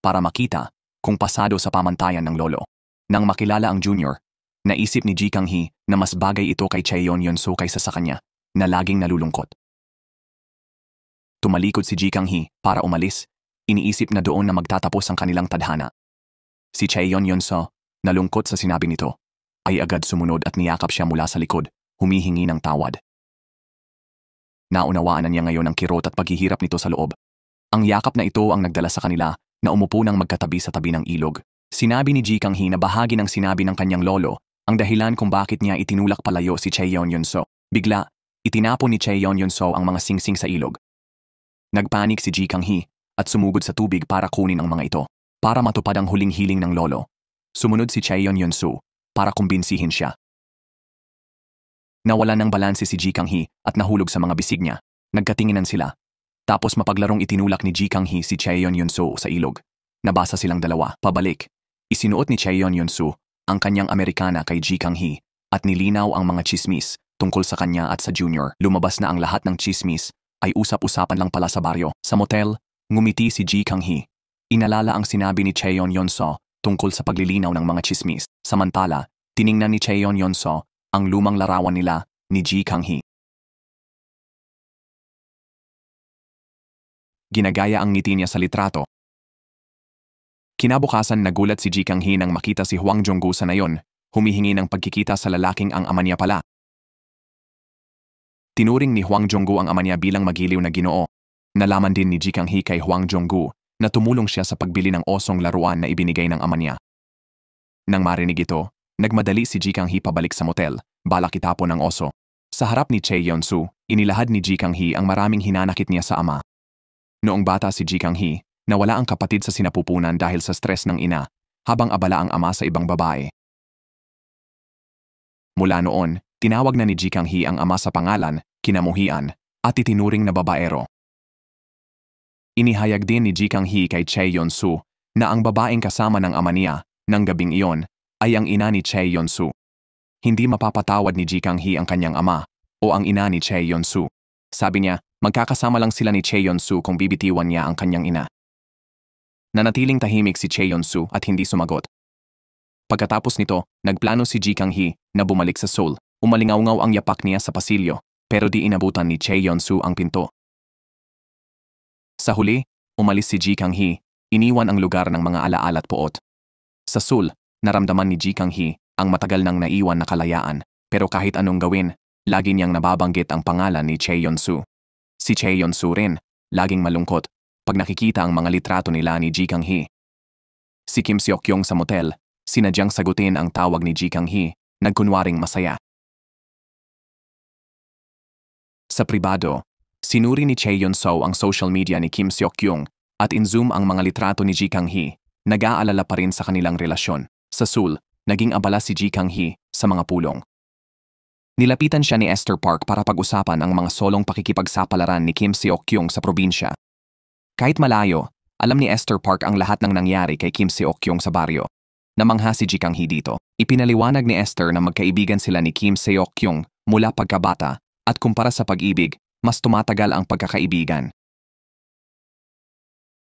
para makita kung pasado sa pamantayan ng lolo. Nang makilala ang junior, naisip ni Ji Kang-hee na mas bagay ito kay Cheon Yun-so kaysa sa kanya na laging nalulungkot. Tumalikod si Ji Kang-hee para umalis, iniisip na doon na magtatapos ang kanilang tadhana. Si Cheon Yun-so, nalungkot sa sinabi nito, ay agad sumunod at niyakap siya mula sa likod, humihingi ng tawad. Naunawaan na niya ngayon ang kirot at paghihirap nito sa loob. Ang yakap na ito ang nagdala sa kanila na umupo ng magkatabi sa tabi ng ilog. Sinabi ni Ji Kang-hee na bahagi ng sinabi ng kanyang lolo ang dahilan kung bakit niya itinulak palayo si Cheon Yun-so. Bigla, itinapon ni Cheon Yun-so ang mga singsing sa ilog. Nagpanik si Ji Kang-hee at sumugod sa tubig para kunin ang mga ito. Para matupad ang huling hiling ng lolo, sumunod si Cheon Yun-so para kumbinsihin siya. Nawalan ng balanse si Ji Kang-hee at nahulog sa mga bisig niya. Nagkatinginan sila. Tapos mapaglarong itinulak ni Ji Kang-hee si Cheon Yun-so sa ilog. Nabasa silang dalawa, pabalik. Isinuot ni Cheon Yun-so ang kanyang Amerikana kay Ji Kang-hee at nilinaw ang mga chismis tungkol sa kanya at sa junior. Lumabas na ang lahat ng chismis ay usap-usapan lang pala sa baryo. Sa motel, ngumiti si Ji Kang-hee. Inalala ang sinabi ni Cheon Yun-so tungkol sa paglilinaw ng mga chismis. Samantala, tiningnan ni Cheon Yun-so ang lumang larawan nila ni Ji Kang-hee. Ginagaya ang ngiti niya sa litrato. Kinabukasan nagulat si Ji Kang-hee nang makita si Hwang Jong-gu sa nayon, humihingi ng pagkikita sa lalaking ang ama niya pala. Tinuring ni Hwang Jong-gu ang ama niya bilang magiliw na ginoo. Nalaman din ni Ji Kang-hee kay Hwang Jong-gu na tumulong siya sa pagbili ng osong laruan na ibinigay ng ama niya. Nang marinig ito, nagmadali si Ji Kang-hee pabalik sa motel, balak itapon ang oso. Sa harap ni Cheon Yun-so, inilahad ni Ji Kang-hee ang maraming hinanakit niya sa ama. Noong bata si Ji Kang-hee, nawala ang kapatid sa sinapupunan dahil sa stress ng ina, habang abala ang ama sa ibang babae. Mula noon, tinawag na ni Ji Kang-hee ang ama sa pangalan, kinamuhian, at itinuring na babaero. Inihayag din ni Ji Kang-hee kay Cheon Yun-so na ang babaeng kasama ng ama niya, ng gabing iyon, ay ang ina ni Cheon Yun-so. Hindi mapapatawad ni Ji Kang-hee ang kanyang ama o ang ina ni Cheon Yun-so. Sabi niya, magkakasama lang sila ni Cheon Yun-so kung bibitiwan niya ang kanyang ina. Nanatiling tahimik si Cheon Yun-so at hindi sumagot. Pagkatapos nito, nagplano si Ji Kang-hee na bumalik sa Seoul. Umalingaw-ngaw ang yapak niya sa pasilyo, pero di inabutan ni Cheon Yun-so ang pinto. Sa huli, umalis si Ji Kang-hee, iniwan ang lugar ng mga alaala at poot. Sa Seoul, naramdaman ni Ji Kang-hee ang matagal nang naiwan na kalayaan, pero kahit anong gawin, lagi niyang nababanggit ang pangalan ni Cheon Yun-so. Si Cheon Yun-so rin, laging malungkot, pag nakikita ang mga litrato nila ni Ji Kang-hee. Si Kim Seok-kyung sa motel, sinadyang sagutin ang tawag ni Ji Kang-hee, nagkunwaring masaya. Sa pribado, sinuri ni Chae Yeon-soo ang social media ni Kim Seok-kyung at in-zoom ang mga litrato ni Ji Kang-hee. Nag-aalala pa rin sa kanilang relasyon. Sa Seoul, naging abala si Ji Kang-hee sa mga pulong. Nilapitan siya ni Esther Park para pag-usapan ang mga solong pakikipagsapalaran ni Kim Seok-kyung sa probinsya. Kahit malayo, alam ni Esther Park ang lahat ng nangyari kay Kim Seok-kyung sa baryo. Namangha si Ji Kang-hee dito. Ipinaliwanag ni Esther na magkaibigan sila ni Kim Seok-kyung mula pagkabata at kumpara sa pag-ibig, mas tumatagal ang pagkakaibigan.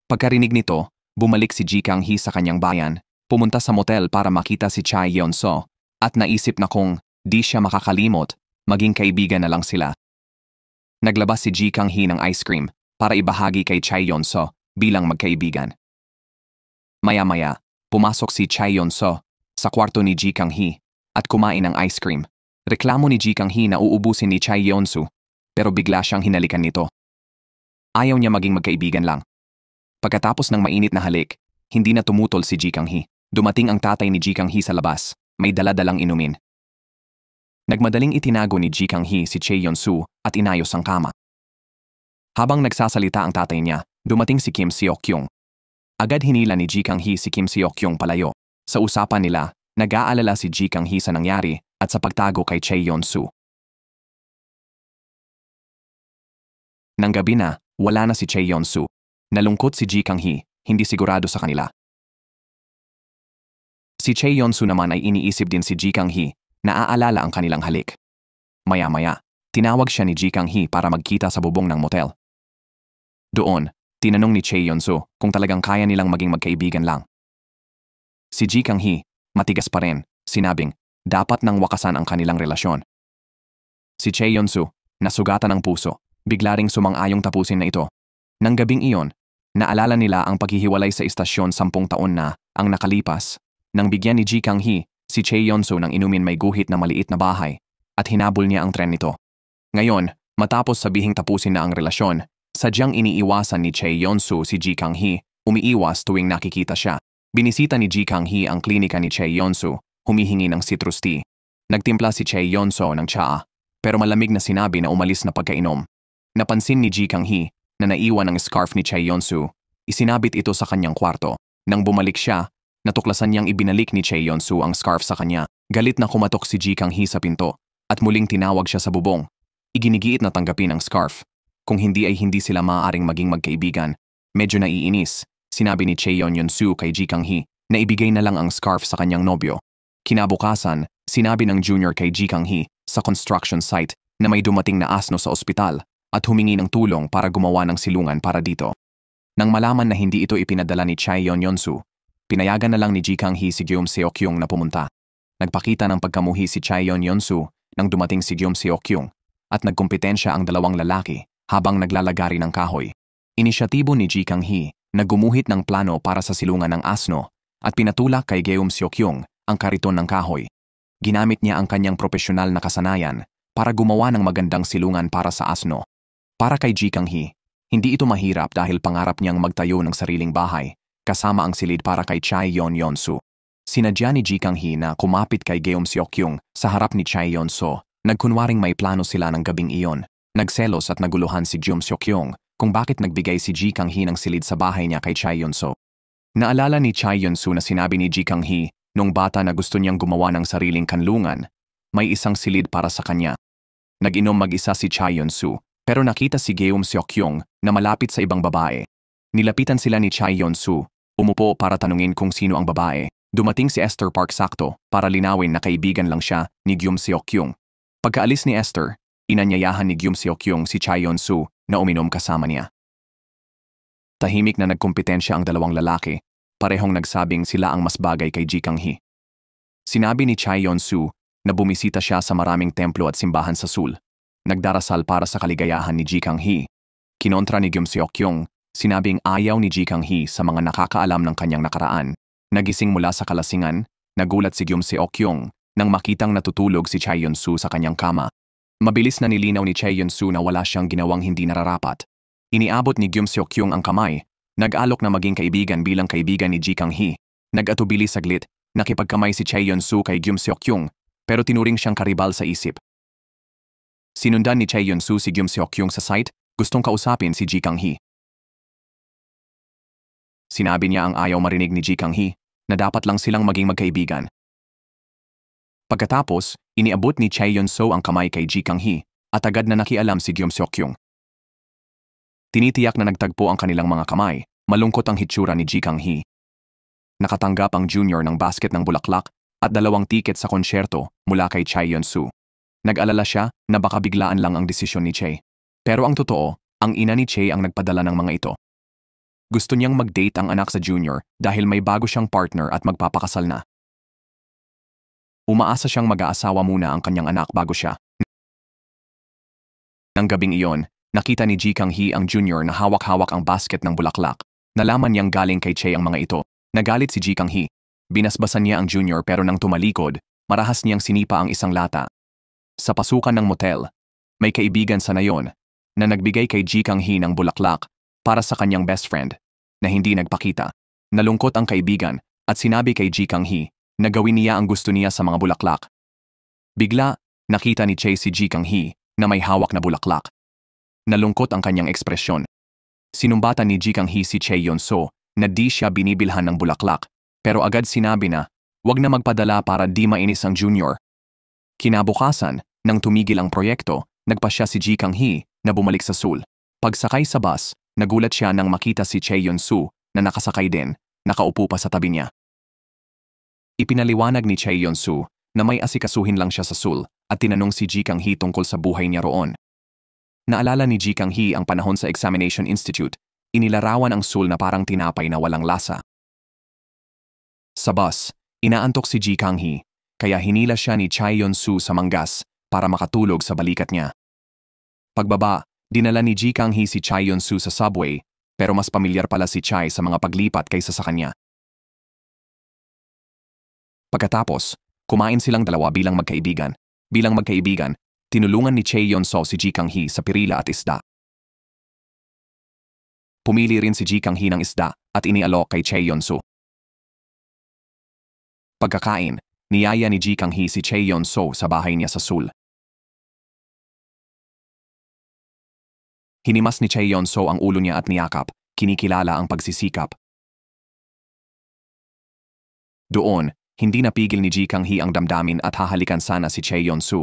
Pagkarinig nito, bumalik si Ji Kang-hee sa kanyang bayan, pumunta sa motel para makita si Chae Yeon-soo at naisip na kung di siya makakalimot, maging kaibigan na lang sila. Naglabas si Ji Kang-hee ng ice cream para ibahagi kay Chae Yeon-soo bilang magkaibigan. Maya-maya, pumasok si Chae Yeon-soo sa kwarto ni Ji Kang-hee at kumain ng ice cream. Reklamo ni Ji Kang-hee na uubusin ni Chae Yeon-soo pero bigla siyang hinalikan nito. Ayaw niya maging magkaibigan lang. Pagkatapos ng mainit na halik, hindi na tumutol si Ji Kang-hee. Dumating ang tatay ni Ji Kang-hee sa labas, may dala-dalang inumin. Nagmadaling itinago ni Ji Kang-hee si Chae Yeon-soo at inayos ang kama. Habang nagsasalita ang tatay niya, dumating si Kim Seok-kyung. Agad hinila ni Ji Kang-hee si Kim Seok-kyung palayo. Sa usapan nila, nag-aalala si Ji Kang-hee sa nangyari at sa pagtago kay Chae Yeon-soo. Nang gabi na, wala na si Chae Yeon-soo. Nalungkot si Ji Kang-hee, hindi sigurado sa kanila. Si Chae Yeon-soo naman ay iniisip din si Ji Kang-hee, naaalala ang kanilang halik. Maya-maya, tinawag siya ni Ji Kang-hee para magkita sa bubong ng motel. Doon, tinanong ni Chae Yeon-soo kung talagang kaya nilang maging magkaibigan lang. Si Ji Kang-hee, matigas pa rin, sinabing, dapat nang wakasan ang kanilang relasyon. Si Chae Yeon-soo, nasugatan ang puso, bigla ring sumang-ayong tapusin na ito. Nang gabing iyon, naalala nila ang paghihiwalay sa istasyon 10 taon na ang nakalipas. Nang bigyan ni Ji Kang-hee, si Chae Yeon-soo ng inumin may guhit na maliit na bahay at hinabol niya ang tren nito. Ngayon, matapos sabihing tapusin na ang relasyon, sadyang iniiwasan ni Chae Yeon-soo si Ji Kang-hee, umiiwas tuwing nakikita siya. Binisita ni Ji Kang-hee ang klinika ni Chae Yeon-soo, humihingi ng citrus tea. Nagtimpla si Chae Yeon-soo ng tsaa, pero malamig na sinabi na umalis na pagkainom. Napansin ni Ji Kang-hee na naiwan ang scarf ni Chae Yeon-soo, isinabit ito sa kanyang kwarto. Nang bumalik siya, natuklasan niyang ibinalik ni Chae Yeon-soo ang scarf sa kanya. Galit na kumatok si Ji Kang-hee sa pinto at muling tinawag siya sa bubong. Iginigiit na tanggapin ang scarf. Kung hindi ay hindi sila maaaring maging magkaibigan. Medyo naiinis, sinabi ni Chae Yeon-soo kay Ji Kang-hee na ibigay na lang ang scarf sa kanyang nobyo. Kinabukasan, sinabi ng junior kay Ji Kang-hee sa construction site na may dumating na asno sa ospital at humingi ng tulong para gumawa ng silungan para dito. Nang malaman na hindi ito ipinadala ni Chae Yeon-soo, pinayagan na lang ni Ji Kang-hee si Kim Seok-kyung na pumunta. Nagpakita ng pagkamuhi si Chae Yeon-soo nang dumating si Kim Seok-kyung at nagkumpetensya ang dalawang lalaki habang naglalagari ng kahoy. Inisyatibo ni Ji Kang-hee na gumuhit ng plano para sa silungan ng asno at pinatulak kay Kim Seok-kyung ang kariton ng kahoy. Ginamit niya ang kanyang propesyonal na kasanayan para gumawa ng magandang silungan para sa asno. Para kay Ji Kang-hee, hindi ito mahirap dahil pangarap niyang magtayo ng sariling bahay, kasama ang silid para kay Chae Yeon-soo. Sinadya ni Ji Kang-hee na kumapit kay Kim Seok-kyung sa harap ni Chae Yeon-soo. Nagkunwaring may plano sila ng gabing iyon. Nagselos at naguluhan si Kim Seok-kyung kung bakit nagbigay si Ji Kang-hee ng silid sa bahay niya kay Chae Yeon-soo. Naalala ni Chae Yeon-soo na sinabi ni Ji Kang-hee nung bata na gusto niyang gumawa ng sariling kanlungan, may isang silid para sa kanya. Nag-inom mag-isa si Chae Yeon-soo. Pero nakita si Kim Seok-kyung na malapit sa ibang babae. Nilapitan sila ni Chae Yeon-soo, umupo para tanungin kung sino ang babae. Dumating si Esther Park sakto para linawin na kaibigan lang siya ni Kim Seok-kyung. Pagkaalis ni Esther, inanyayahan ni Kim Seok-kyung si Chae Yeon-soo na uminom kasama niya. Tahimik na nagkumpetensya ang dalawang lalaki, parehong nagsabing sila ang mas bagay kay Ji Kang-hee. Sinabi ni Chae Yeon-soo na bumisita siya sa maraming templo at simbahan sa Seoul. Nagdarasal para sa kaligayahan ni Ji Kang-hee. Kinontra ni Kim Seok-kyung, sinabing ayaw ni Ji Kang-hee sa mga nakakaalam ng kanyang nakaraan. Nagising mula sa kalasingan, nagulat si Kim Seok-kyung nang makitang natutulog si Chae Yeon-soo sa kanyang kama. Mabilis na nilinaw ni Chae Yeon-soo na wala siyang ginawang hindi nararapat. Iniabot ni Kim Seok-kyung ang kamay Nag-alok na maging kaibigan bilang kaibigan ni Ji Kang-hee. Nag-atubili saglit, nakipagkamay si Chae Yeon-soo kay Gyum Seok-kyung, pero tinuring siyang karibal sa isip. Sinundan ni Chae Yeon-soo si Gyum Seok-kyung sa site, gustong kausapin si Ji Kang-hee. Sinabi niya ang ayaw marinig ni Ji Kang-hee, na dapat lang silang maging magkaibigan. Pagkatapos, iniabot ni Chae Yeon-soo ang kamay kay Ji Kang-hee, at agad na nakialam si Gyum Seok-kyung. Tinitiyak na nagtagpo ang kanilang mga kamay, malungkot ang hitsura ni Ji Kang-hee. Nakatanggap ang junior ng basket ng bulaklak at 2 tiket sa konsyerto mula kay Chae Yeon-soo. Nag-alala siya na baka biglaan lang ang desisyon ni Chae. Pero ang totoo, ang ina ni Chae ang nagpadala ng mga ito. Gusto niyang mag-date ang anak sa junior dahil may bago siyang partner at magpapakasal na. Umaasa siyang mag-aasawa muna ang kanyang anak bago siya. Nang gabing iyon, nakita ni Ji Kang-hee ang junior na hawak-hawak ang basket ng bulaklak. Nalaman niyang galing kay Chae ang mga ito. Nagalit si Ji Kang-hee. Binasbasan niya ang junior pero nang tumalikod, marahas niyang sinipa ang isang lata. Sa pasukan ng motel, may kaibigan sa nayon na nagbigay kay Ji Kang-hee ng bulaklak para sa kanyang best friend na hindi nagpakita. Nalungkot ang kaibigan at sinabi kay Ji Kang-hee na gawin niya ang gusto niya sa mga bulaklak. Bigla, nakita ni Chae si Ji Kang-hee na may hawak na bulaklak. Nalungkot ang kanyang ekspresyon. Sinumbatan ni Ji Kang-hee si Chae Yeon-soo na di siya binibilhan ng bulaklak, pero agad sinabi na wag na magpadala para di mainis ang junior. Kinabukasan, nang tumigil ang proyekto, nagpasya si Ji Kang-hee na bumalik sa Seoul. Pagsakay sa bus, nagulat siya nang makita si Chae Yeon-soo na nakasakay din, nakaupo pa sa tabi niya. Ipinaliwanag ni Chae Yeon-soo na may asikasuhin lang siya sa Seoul at tinanong si Ji Kang-hee tungkol sa buhay niya roon. Naalala ni Ji Kang-hee ang panahon sa Examination Institute, inilarawan ang Seoul na parang tinapay na walang lasa. Sa bus, inaantok si Ji Kang-hee, kaya hinila siya ni Chae Yeon-soo sa manggas para makatulog sa balikat niya. Pagbaba, dinala ni Ji Kang-hee si Chae Yeon-soo sa subway, pero mas pamilyar pala si Chae sa mga paglipat kaysa sa kanya. Pagkatapos, kumain silang dalawa bilang magkaibigan. Bilang magkaibigan, tinulungan ni Chae Yeon-soo si Ji Kang-hee sa pirila at isda. Pumili rin si Ji Kang-hee ng isda at inialok kay Chae Yeon-soo. Pagkakain, niyaya ni Ji Kang-hee si Chae Yeon-soo sa bahay niya sa Seoul. Hinimas ni Chae Yeon-soo ang ulo niya at niyakap, kinikilala ang pagsisikap. Doon, hindi napigil ni Ji Kang-hee ang damdamin at hahalikan sana si Chae Yeon-soo.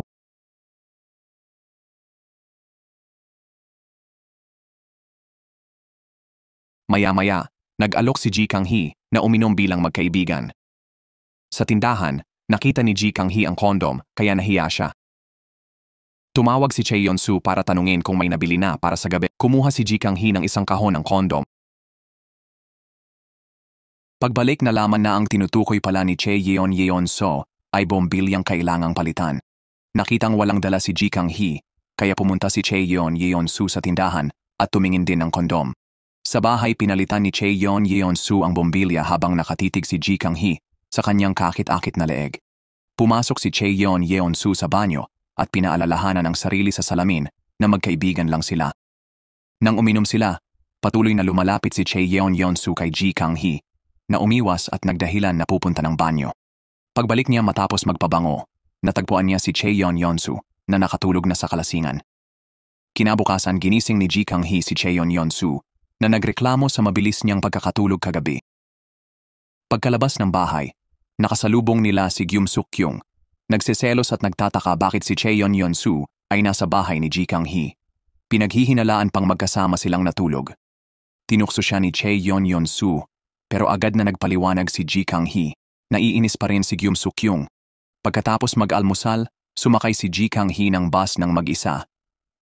Maya-maya, nag-alok si Ji Kang-hee na uminom bilang magkaibigan. Sa tindahan, nakita ni Ji Kang-hee ang kondom kaya nahiya siya. Tumawag si Chae Yeon-soo para tanungin kung may nabili na para sa gabi. Kumuha si Ji Kang-hee ng isang kahon ng kondom. Pagbalik nalaman na ang tinutukoy pala ni Chae Yeon-soo ay bombilyang kailangang palitan. Nakitang walang dala si Ji Kang-hee, kaya pumunta si Chae Yeon-soo sa tindahan at tumingin din ng kondom. Sa bahay pinalitan ni Chae Yeon-soo ang bombilya habang nakatitig si Ji Kang-hee sa kanyang kakit-akit na leeg. Pumasok si Chae Yeon-soo sa banyo at pinaalalahanan ang sarili sa salamin na magkaibigan lang sila. Nang uminom sila, patuloy na lumalapit si Chae Yeon-soo kay Ji Kang-hee na umiwas at nagdahilan na pupunta ng banyo. Pagbalik niya matapos magpabango, natagpuan niya si Chae Yeon-soo na nakatulog na sa kalasingan. Kinabukasan ginising ni Ji Kang-hee si Chae Yeon-soo na nagreklamo sa mabilis niyang pagkakatulog kagabi. Pagkalabas ng bahay, nakasalubong nila si Gyum Seok-kyung. Nagseselos at nagtataka bakit si Chae Yeon-soo ay nasa bahay ni Ji Kang-hee. Pinaghihinalaan pang magkasama silang natulog. Tinukso siya ni Chae Yeon-soo pero agad na nagpaliwanag si Ji Kang-hee. Naiinis pa rin si Gyum Seok-kyung. Pagkatapos mag-almusal, sumakay si Ji Kang-hee ng bus ng mag-isa.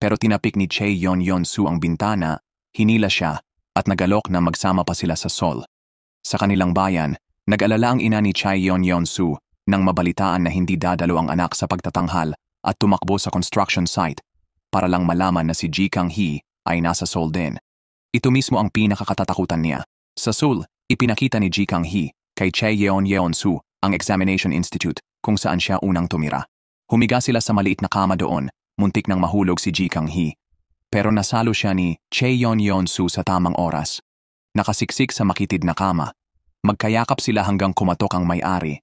Pero tinapik ni Chae Yeon-soo ang bintana, hinila siya at nagalok na magsama pa sila sa Seoul. Sa kanilang bayan, nag-alala ang ina ni Chae Yeon-soo nang mabalitaan na hindi dadalo ang anak sa pagtatanghal at tumakbo sa construction site para lang malaman na si Ji Kang-hee ay nasa Seoul din. Ito mismo ang pinakakatatakutan niya. Sa Seoul, ipinakita ni Ji Kang-hee kay Chae Yeon-soo ang Examination Institute kung saan siya unang tumira. Humiga sila sa maliit na kama doon, muntik nang mahulog si Ji Kang-hee. Pero nasalo siya ni Chae Yeon-soo sa tamang oras. nakasiksik sa makitid na kama. Magkayakap sila hanggang kumatok ang may-ari,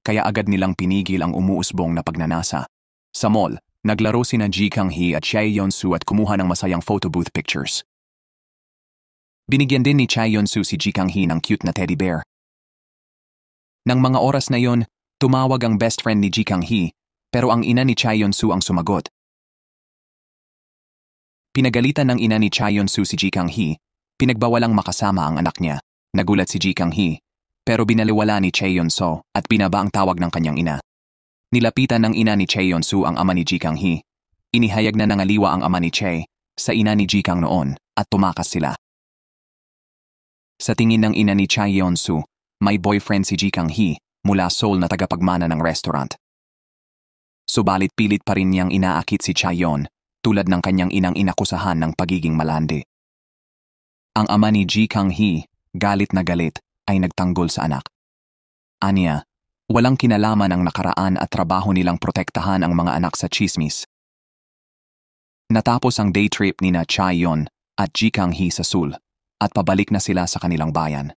kaya agad nilang pinigil ang umuusbong na pagnanasa. Sa mall, naglaro sina Ji Kang-hee at Chae Yeon-soo at kumuha ng masayang photo booth pictures. Binigyan din ni Chae Yeon-soo si Ji Kang-hee ng cute na teddy bear. Nang mga oras na yon, tumawag ang best friend ni Ji Kang-hee, pero ang ina ni Chae Yeon-soo ang sumagot. Pinagalitan ng ina ni Chae Yeon-soo si Ji Kang-hee, pinagbawalang makasama ang anak niya. Nagulat si Ji Kang-hee, pero binaliwala ni Chae Yeon-soo at binaba ang tawag ng kanyang ina. Nilapitan ng ina ni Chae Yeon-soo ang ama ni Ji Kang-hee. Inihayag na nangaliwa ang ama ni Chae sa ina ni Ji Kang noon at tumakas sila. Sa tingin ng ina ni Chae Yeon-soo, may boyfriend si Ji Kang-hee mula Seoul na tagapagmana ng restaurant. Subalit pilit pa rin niyang inaakit si Chae Yeon tulad ng kanyang inang inakusahan ng pagiging malandi. Ang ama ni Ji Kang-hee, galit na galit, ay nagtanggol sa anak. Aniya, walang kinalaman ang nakaraan at trabaho nilang protektahan ang mga anak sa chismis. Natapos ang day trip ni na Chae Yeon at Ji Kang-hee sa Seoul at pabalik na sila sa kanilang bayan.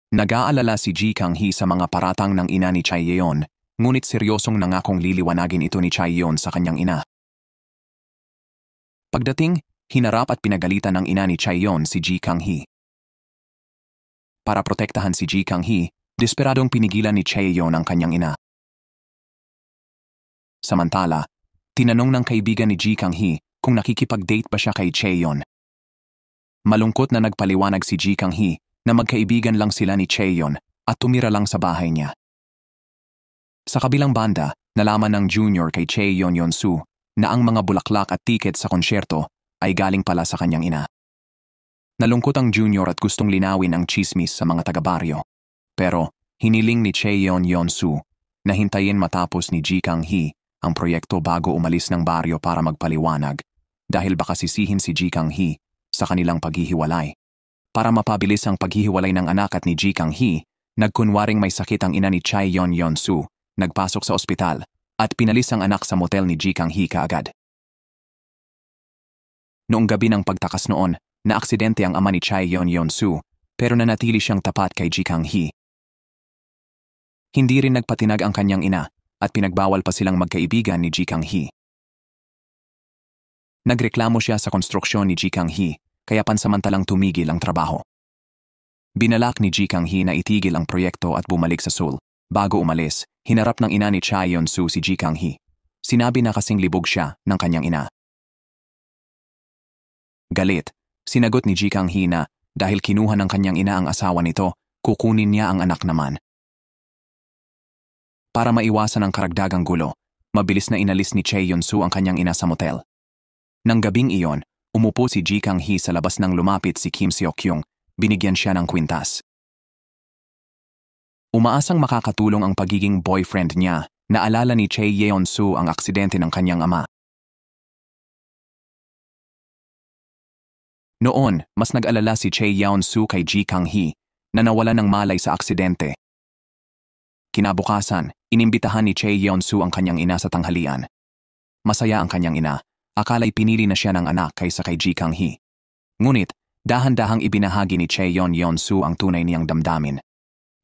Nag-aalala si Ji Kang-hee sa mga paratang ng ina ni Chae Yeon, ngunit seryosong nangakong liliwanagin ito ni Chae Yeon sa kanyang ina. Pagdating, hinarap at pinagalitan ng ina ni Chae Yeon si Ji Kang-hee. Para protektahan si Ji Kang-hee, desperadong pinigilan ni Chae Yeon ang kanyang ina. Samantala, tinanong ng kaibigan ni Ji Kang-hee kung nakikipag-date ba siya kay Chae Yeon. Malungkot na nagpaliwanag si Ji Kang-hee na magkaibigan lang sila ni Chae Yeon at tumira lang sa bahay niya. Sa kabilang banda, nalaman ng junior kay Chae Yeon-soo na ang mga bulaklak at tiket sa konsyerto ay galing pala sa kanyang ina. Nalungkot ang junior at gustong linawin ang chismis sa mga taga-baryo. Pero hiniling ni Chae Yeon-soo na hintayin matapos ni Ji Kang-hee ang proyekto bago umalis ng baryo para magpaliwanag dahil baka sisihin si Ji Kang-hee sa kanilang paghihiwalay. Para mapabilis ang paghihiwalay ng anak at ni Ji Kang-hee, nagkunwaring may sakit ang ina ni Chae Yeon-soo, nagpasok sa ospital at pinalis ang anak sa motel ni Ji Kang-hee kaagad. Noong gabi ng pagtakas noon, naaksidente ang ama ni Chae Yeon-soo pero nanatili siyang tapat kay Ji Kang-hee. Hindi rin nagpatinag ang kanyang ina at pinagbawal pa silang magkaibigan ni Ji Kang-hee. Nagreklamo siya sa konstruksyon ni Ji Kang-hee kaya pansamantalang tumigil ang trabaho. Binalak ni Ji Kang-hee na itigil ang proyekto at bumalik sa Seoul. Bago umalis, hinarap ng ina ni Chae Yeon-soo si Ji Kang-hee. Sinabi na kasing libog siya ng kanyang ina. Galit, sinagot ni Ji Kang-hee na dahil kinuha ng kanyang ina ang asawa nito, kukunin niya ang anak naman. Para maiwasan ang karagdagang gulo, mabilis na inalis ni Chae Yeon-soo ang kanyang ina sa motel. Nang gabing iyon, umupo si Ji Kang-hee sa labas nang lumapit si Kim Seok-kyung, binigyan siya ng kwintas. Umaasang makakatulong ang pagiging boyfriend niya, naalala ni Chae Yeon-soo ang aksidente ng kanyang ama. Noon, mas nag-alala si Chae Yeon-soo kay Ji Kang-hee na nawala ng malay sa aksidente. Kinabukasan, inimbitahan ni Chae Yeon-soo ang kanyang ina sa tanghalian. Masaya ang kanyang ina, akala'y pinili na siya ng anak kaysa kay Ji Kang-hee. Ngunit, dahan-dahang ibinahagi ni Chae Yeon-soo ang tunay niyang damdamin.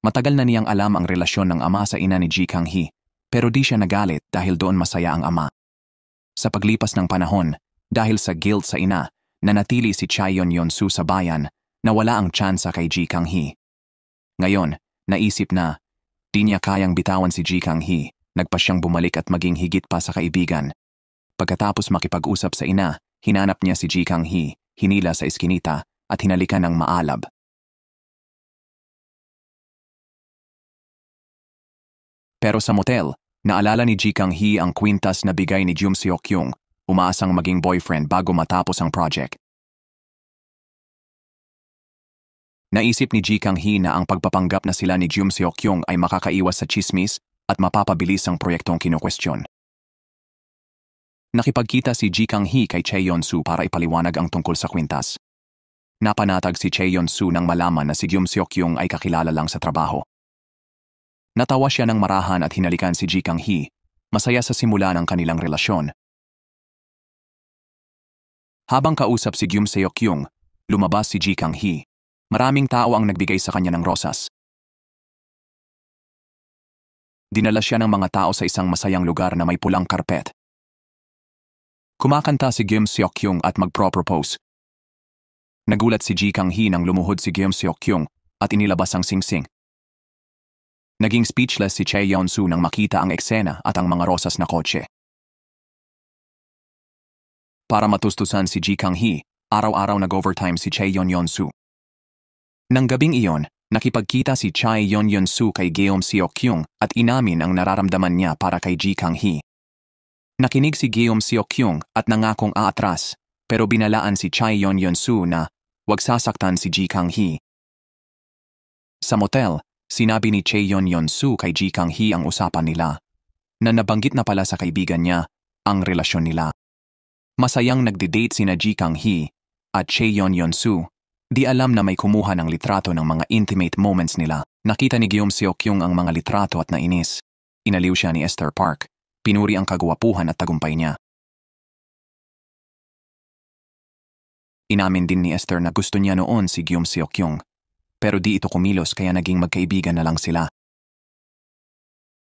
Matagal na niyang alam ang relasyon ng ama sa ina ni Ji Kang-hee, pero di siya nagalit dahil doon masaya ang ama. Sa paglipas ng panahon, dahil sa guilt sa ina, nanatili si Chae Yeon-soo sa bayan na wala ang tsansa kay Ji Kang-hee. Ngayon, naisip na, di niya kayang bitawan si Ji Kang-hee, nagpa siyang bumalik at maging higit pa sa kaibigan. Pagkatapos makipag-usap sa ina, hinanap niya si Ji Kang-hee, hinila sa eskinita at hinalikan ng maalab. Pero sa motel, naalala ni Ji Kang-hee ang kwintas na bigay ni Jum Seok-kyung, umaasang maging boyfriend bago matapos ang project. Naisip ni Ji Kang-hee na ang pagpapanggap na sila ni Jum Seok-kyung ay makakaiwas sa chismis at mapapabilis ang proyektong kinukwestiyon. Nakipagkita si Ji Kang-hee kay Chae Yeon-soo para ipaliwanag ang tungkol sa kwintas. Napanatag si Chae Yeon-soo nang malaman na si Jum Seok-kyung ay kakilala lang sa trabaho. Natawa siya ng marahan at hinalikan si Ji Kang-hee, masaya sa simula ng kanilang relasyon. Habang kausap si Jum Seok-kyung, lumabas si Ji Kang-hee. Maraming tao ang nagbigay sa kanya ng rosas. Dinala siya ng mga tao sa isang masayang lugar na may pulang karpet. Kumakanta si Kim Seok-kyung at magpro-propose. Nagulat si Ji Kang-hee nang lumuhod si Kim Seok-kyung at inilabas ang singsing. Naging speechless si Chae Yeon-soo nang makita ang eksena at ang mga rosas na kotse. Para matustusan si Ji Kang-hee, araw-araw nag-overtime si Chae Yeon-soo. Nang gabing iyon, nakipagkita si Chae Yeon-soo kay Kim Seok-kyung at inamin ang nararamdaman niya para kay Ji Kang-hee. Nakinig si Kim Seok-kyung at nangakong aatras, pero binalaan si Chae Yeon-soo na huwag sasaktan si Ji Kang-hee. Sa motel, sinabi ni Chae Yeon-soo kay Ji Kang-hee ang usapan nila, na nabanggit na pala sa kaibigan niya ang relasyon nila. Masayang nagde-date sina Ji Kang-hee at Chae Yeon-soo, di alam na may kumuha ng litrato ng mga intimate moments nila. Nakita ni Kim Seok-kyung ang mga litrato at nainis. Inaliw siya ni Esther Park, pinuri ang kagwapuhan at tagumpay niya. Inamin din ni Esther na gusto niya noon si Kim Seok-kyung, pero di ito kumilos kaya naging magkaibigan na lang sila.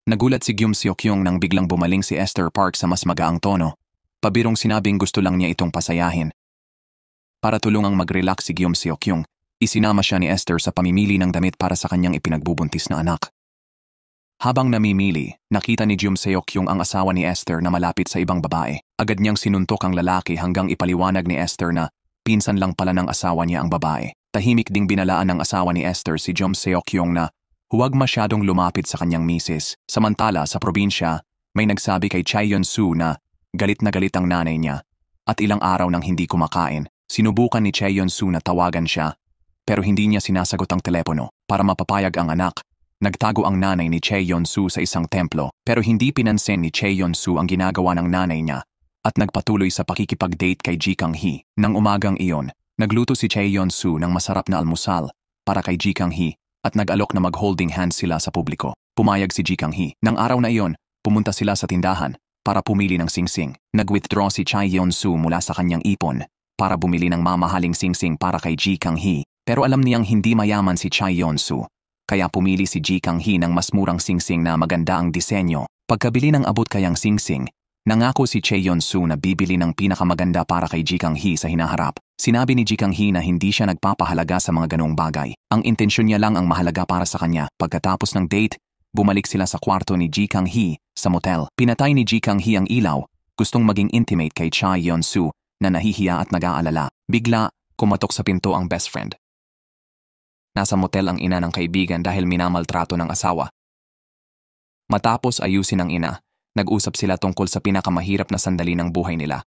Nagulat si Kim Seok-kyung nang biglang bumaling si Esther Park sa mas magaang tono. Pabirong sinabing gusto lang niya itong pasayahin. Para tulungang mag-relax si Kim Seok-kyung, isinama siya ni Esther sa pamimili ng damit para sa kanyang ipinagbubuntis na anak. Habang namimili, nakita ni Kim Seok-kyung ang asawa ni Esther na malapit sa ibang babae. Agad niyang sinuntok ang lalaki hanggang ipaliwanag ni Esther na pinsan lang pala ng asawa niya ang babae. Tahimik ding binalaan ng asawa ni Esther si Kim Seok-kyung na huwag masyadong lumapit sa kanyang misis. Samantala sa probinsya, may nagsabi kay Chae Yeon-soo na galit na galit ang nanay niya at ilang araw nang hindi kumakain. Sinubukan ni Chae Yeon-soo na tawagan siya pero hindi niya sinasagot ang telepono. Para mapapayag ang anak, nagtago ang nanay ni Chae Yeon-soo sa isang templo pero hindi pinansin ni Chae Yeon-soo ang ginagawa ng nanay niya at nagpatuloy sa pakikipag-date kay Ji Kang-hee. Nang umagang iyon, nagluto si Chae Yeon-soo ng masarap na almusal para kay Ji Kang-hee at nag-alok na mag-holding hands sila sa publiko. Pumayag si Ji Kang-hee. Nang araw na iyon, pumunta sila sa tindahan para pumili ng singsing. Nag-withdraw si Chae Yeon-soo mula sa kanyang ipon para bumili ng mamahaling singsing para kay Ji Kang-hee. Pero alam niyang hindi mayaman si Chae Yeon-soo, kaya pumili si Ji Kang-hee ng mas murang singsing na maganda ang disenyo. Pagkabili ng abot kayang singsing, nangako si Chae Yeon-soo na bibili ng pinakamaganda para kay Ji Kang-hee sa hinaharap. Sinabi ni Ji Kang-hee na hindi siya nagpapahalaga sa mga ganong bagay. Ang intensyon niya lang ang mahalaga para sa kanya. Pagkatapos ng date, bumalik sila sa kwarto ni Ji Kang-hee sa motel. Pinatay ni Ji Kang-hee ang ilaw, gustong maging intimate kay Chae Yeon-soo na nahihiya at nag-aalala. Bigla, kumatok sa pinto ang best friend. Nasa motel ang ina ng kaibigan dahil minamaltrato ng asawa. Matapos ayusin ang ina, nag-usap sila tungkol sa pinakamahirap na sandali ng buhay nila.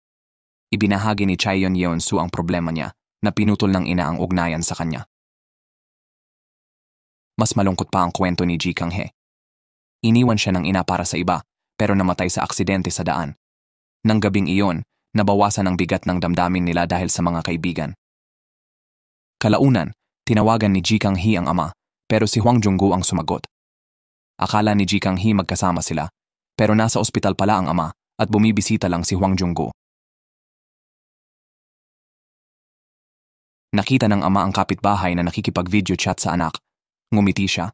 Ibinahagi ni Chae Yeon-soo ang problema niya na pinutol ng ina ang ugnayan sa kanya. Mas malungkot pa ang kwento ni Ji Kang-hee. Iniwan siya ng ina para sa iba pero namatay sa aksidente sa daan. Nang gabing iyon, nabawasan ang bigat ng damdamin nila dahil sa mga kaibigan. Kalaunan, tinawagan ni Ji Kang-hee ang ama pero si Hwang Jung-gu ang sumagot. Akala ni Ji Kang-hee magkasama sila pero nasa ospital pala ang ama at bumibisita lang si Hwang Jung-gu. Nakita ng ama ang kapitbahay na nakikipag-video chat sa anak. Ngumiti siya,